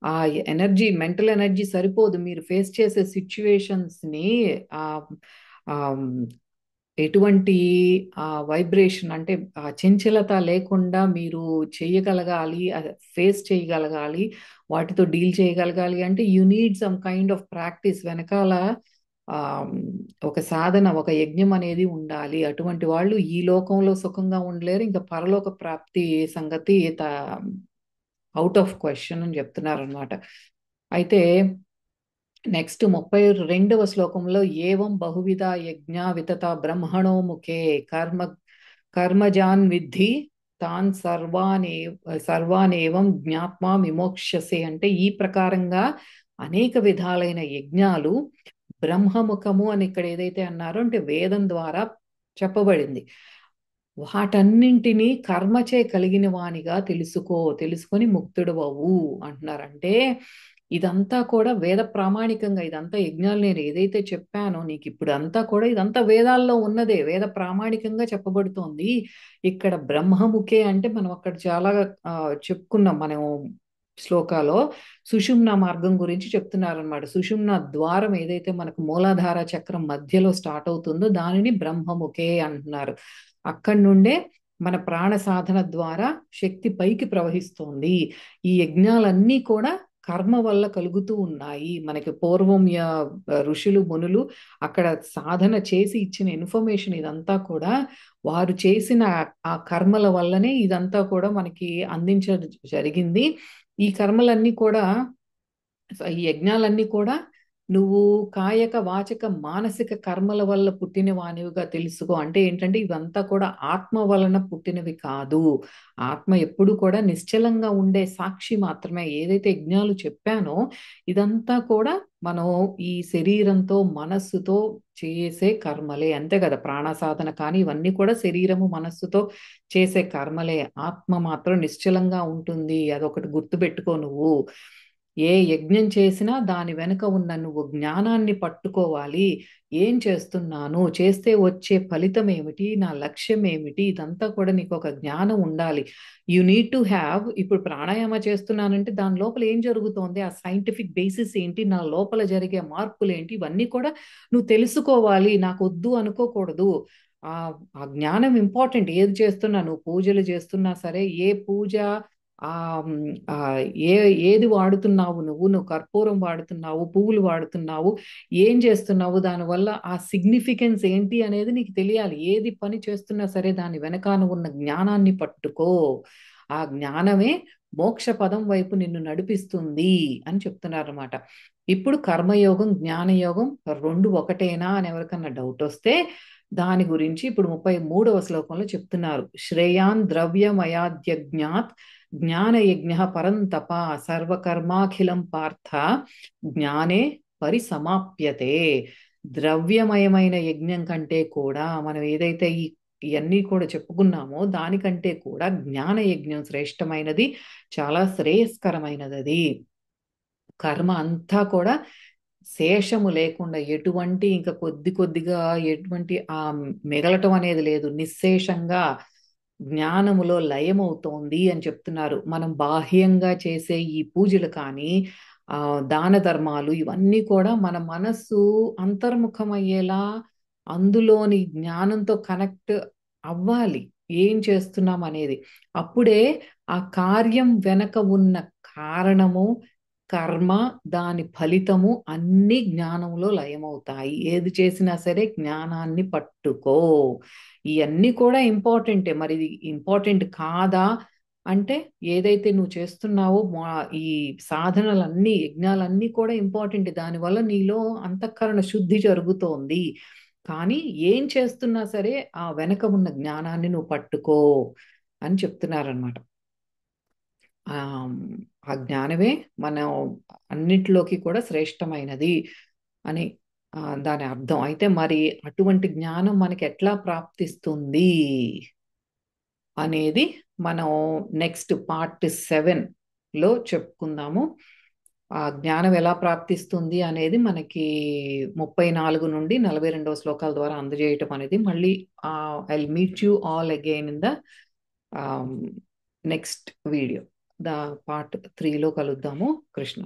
[SPEAKER 1] ఆ ఎనర్జీ, మెంటల్ ఎనర్జీ సరిపోదు. మీరు ఫేస్ చేసే సిచ్యువేషన్స్ ని ఆ ఆ ఎటువంటి వైబ్రేషన్, అంటే ఆ చంచలత లేకుండా మీరు చేయగలగాలి, ఫేస్ చేయగలగాలి, వాటితో డీల్ చేయగలగాలి అంటే you need some kind of practice వెనకాల. ఆ ఒక సాధన, ఒక యజ్ఞం అనేది ఉండాలి. అటువంటి వాళ్ళు ఈ లోకంలో సుఖంగా ఉండలేరు, ఇంకా పరలోక ప్రాప్తి సంగతి అవుట్ ఆఫ్ క్వశ్చన్ అని చెప్తున్నారు అనమాట. అయితే నెక్స్ట్ 32వ శ్లోకంలో ఏవం బహువిధ యజ్ఞ వితత బ్రహ్మణో ముఖే కర్మ కర్మజాన్ విద్ధి తాన్ సర్వానేవం జ్ఞాత్మా విమోక్షసే. అంటే ఈ ప్రకారంగా అనేక విధాలైన యజ్ఞాలు బ్రహ్మముఖము అని ఇక్కడ ఏదైతే అన్నారో అంటే వేదం ద్వారా చెప్పబడింది. వాటన్నింటినీ కర్మచే కలిగిన వానిగా తెలుసుకొని ముక్తుడవవు అంటున్నారంటే ఇదంతా కూడా వేద ప్రామాణికంగా, ఇదంతా యజ్ఞాలు నేను ఏదైతే చెప్పానో నీకు ఇప్పుడు అంతా కూడా ఇదంతా వేదాల్లో ఉన్నదే, వేద ప్రామాణికంగా చెప్పబడుతోంది. ఇక్కడ బ్రహ్మముఖే అంటే మనం అక్కడ చాలా చెప్పుకున్నాం మనం శ్లోకాలో సుషుమ్న మార్గం గురించి చెప్తున్నారనమాట. సుషుమ్న ద్వారం ఏదైతే మనకు మూలాధార చక్రం మధ్యలో స్టార్ట్ అవుతుందో దానిని బ్రహ్మముఖే అంటున్నారు. అక్కడి నుండే మన ప్రాణ సాధన ద్వారా శక్తి పైకి ప్రవహిస్తోంది. ఈ యజ్ఞాలన్నీ కూడా కర్మ వల్ల కలుగుతూ ఉన్నాయి. మనకి పూర్వం ఋషులు మునులు అక్కడ సాధన చేసి ఇచ్చిన ఇన్ఫర్మేషన్ ఇదంతా కూడా వారు చేసిన ఆ కర్మల వల్లనే ఇదంతా కూడా మనకి అందించడం జరిగింది. ఈ కర్మలన్నీ కూడా, ఈ యజ్ఞాలన్నీ కూడా నువ్వు కాయక వాచక మానసిక కర్మల వల్ల పుట్టిన వానివిగా తెలుసుకో. అంటే ఏంటంటే ఇవంతా కూడా ఆత్మ వలన పుట్టినవి కాదు. ఆత్మ ఎప్పుడు కూడా నిశ్చలంగా ఉండే సాక్షి మాత్రమే. ఏదైతే యజ్ఞాలు చెప్పానో ఇదంతా కూడా మనం ఈ శరీరంతో మనస్సుతో చేసే కర్మలే, అంతే కదా. ప్రాణ సాధన కానీ ఇవన్నీ కూడా శరీరము మనస్సుతో చేసే కర్మలే. ఆత్మ మాత్రం నిశ్చలంగా ఉంటుంది. అదొకటి గుర్తుపెట్టుకో నువ్వు. ఏ యజ్ఞం చేసినా దాని వెనుక ఉన్న నువ్వు జ్ఞానాన్ని పట్టుకోవాలి. ఏం చేస్తున్నాను, చేస్తే వచ్చే ఫలితం ఏమిటి, నా లక్ష్యం ఏమిటి, ఇదంతా కూడా నీకు ఒక జ్ఞానం ఉండాలి. You need to have. ఇప్పుడు ప్రాణాయామ చేస్తున్నానంటే దాని లోపల ఏం జరుగుతోంది, ఆ సైంటిఫిక్ బేసిస్ ఏంటి, నా లోపల జరిగే మార్పులు ఏంటి, ఇవన్నీ కూడా నువ్వు తెలుసుకోవాలి. నాకు వద్దు అనుకోకూడదు. ఆ ఆ జ్ఞానం ఇంపార్టెంట్. ఏది చేస్తున్నా, నువ్వు పూజలు చేస్తున్నా సరే, ఏ పూజ, ఆ మ్, ఆ ఏ ఏది వాడుతున్నావు, నువ్వు కర్పూరం వాడుతున్నావు, పువ్వులు వాడుతున్నావు, ఏం చేస్తున్నావు, దానివల్ల ఆ సిగ్నిఫికెన్స్ ఏంటి అనేది నీకు తెలియాలి. ఏది పని చేస్తున్నా సరే దాని వెనకాల ఉన్న జ్ఞానాన్ని పట్టుకో. ఆ జ్ఞానమే మోక్ష పదం వైపు నిన్ను నడిపిస్తుంది అని చెప్తున్నారు అనమాట. ఇప్పుడు కర్మయోగం జ్ఞానయోగం రెండు ఒకటేనా అని ఎవరికన్నా డౌట్ వస్తే దాని గురించి ఇప్పుడు 33వ శ్లోకంలో చెప్తున్నారు. శ్రేయాన్ ద్రవ్యమయాద్యజ్ఞాత్ జ్ఞానయజ్ఞ పరంతప సర్వకర్మాఖిలం పార్థ జ్ఞానే పరిసమాప్యతే. ద్రవ్యమయమైన యజ్ఞం కంటే కూడా మనం ఏదైతే ఇవన్నీ కూడా చెప్పుకున్నామో దానికంటే కూడా జ్ఞాన యజ్ఞం శ్రేష్టమైనది, చాలా శ్రేయస్కరమైనది. అది కర్మ అంతా కూడా శేషము లేకుండా ఎటువంటి ఇంకా కొద్ది కొద్దిగా ఎటువంటి మిగలటం అనేది లేదు. నిశ్శేషంగా జ్ఞానములో లయమవుతోంది అని చెప్తున్నారు. మనం బాహ్యంగా చేసే ఈ పూజలు కానీ ఆ దాన ధర్మాలు ఇవన్నీ కూడా మన మనస్సు అంతర్ముఖమయ్యేలా అందులోని జ్ఞానంతో కనెక్ట్ అవ్వాలి. ఏం చేస్తున్నాం అనేది. అప్పుడే ఆ కార్యం వెనక ఉన్న కారణము, కర్మ, దాని ఫలితము అన్ని జ్ఞానంలో లయమవుతాయి. ఏది చేసినా సరే జ్ఞానాన్ని పట్టుకో. ఇవన్నీ కూడా ఇంపార్టెంటే. మరి ఇది ఇంపార్టెంట్ కాదా అంటే, ఏదైతే నువ్వు చేస్తున్నావో ఈ సాధనలన్నీ యజ్ఞాలన్నీ కూడా ఇంపార్టెంట్. దానివల్ల నీలో అంతఃకరణ శుద్ధి జరుగుతోంది. కానీ ఏం చేస్తున్నా సరే ఆ వెనక ఉన్న జ్ఞానాన్ని నువ్వు పట్టుకో అని చెప్తున్నారనమాట. ఆ ఆ జ్ఞానమే మనం అన్నిటిలోకి కూడా శ్రేష్టమైనది అని దాని అర్థం. అయితే మరి అటువంటి జ్ఞానం మనకి ఎట్లా ప్రాప్తిస్తుంది అనేది మనం నెక్స్ట్ పార్ట్ 7లో చెప్పుకుందాము. ఆ జ్ఞానం ఎలా ప్రాప్తిస్తుంది అనేది మనకి 34 నుండి 42వ శ్లోకాల ద్వారా అందజేయటం అనేది మళ్ళీ I meet you all again in the next video. Part 3లో కలుద్దాము. కృష్ణ.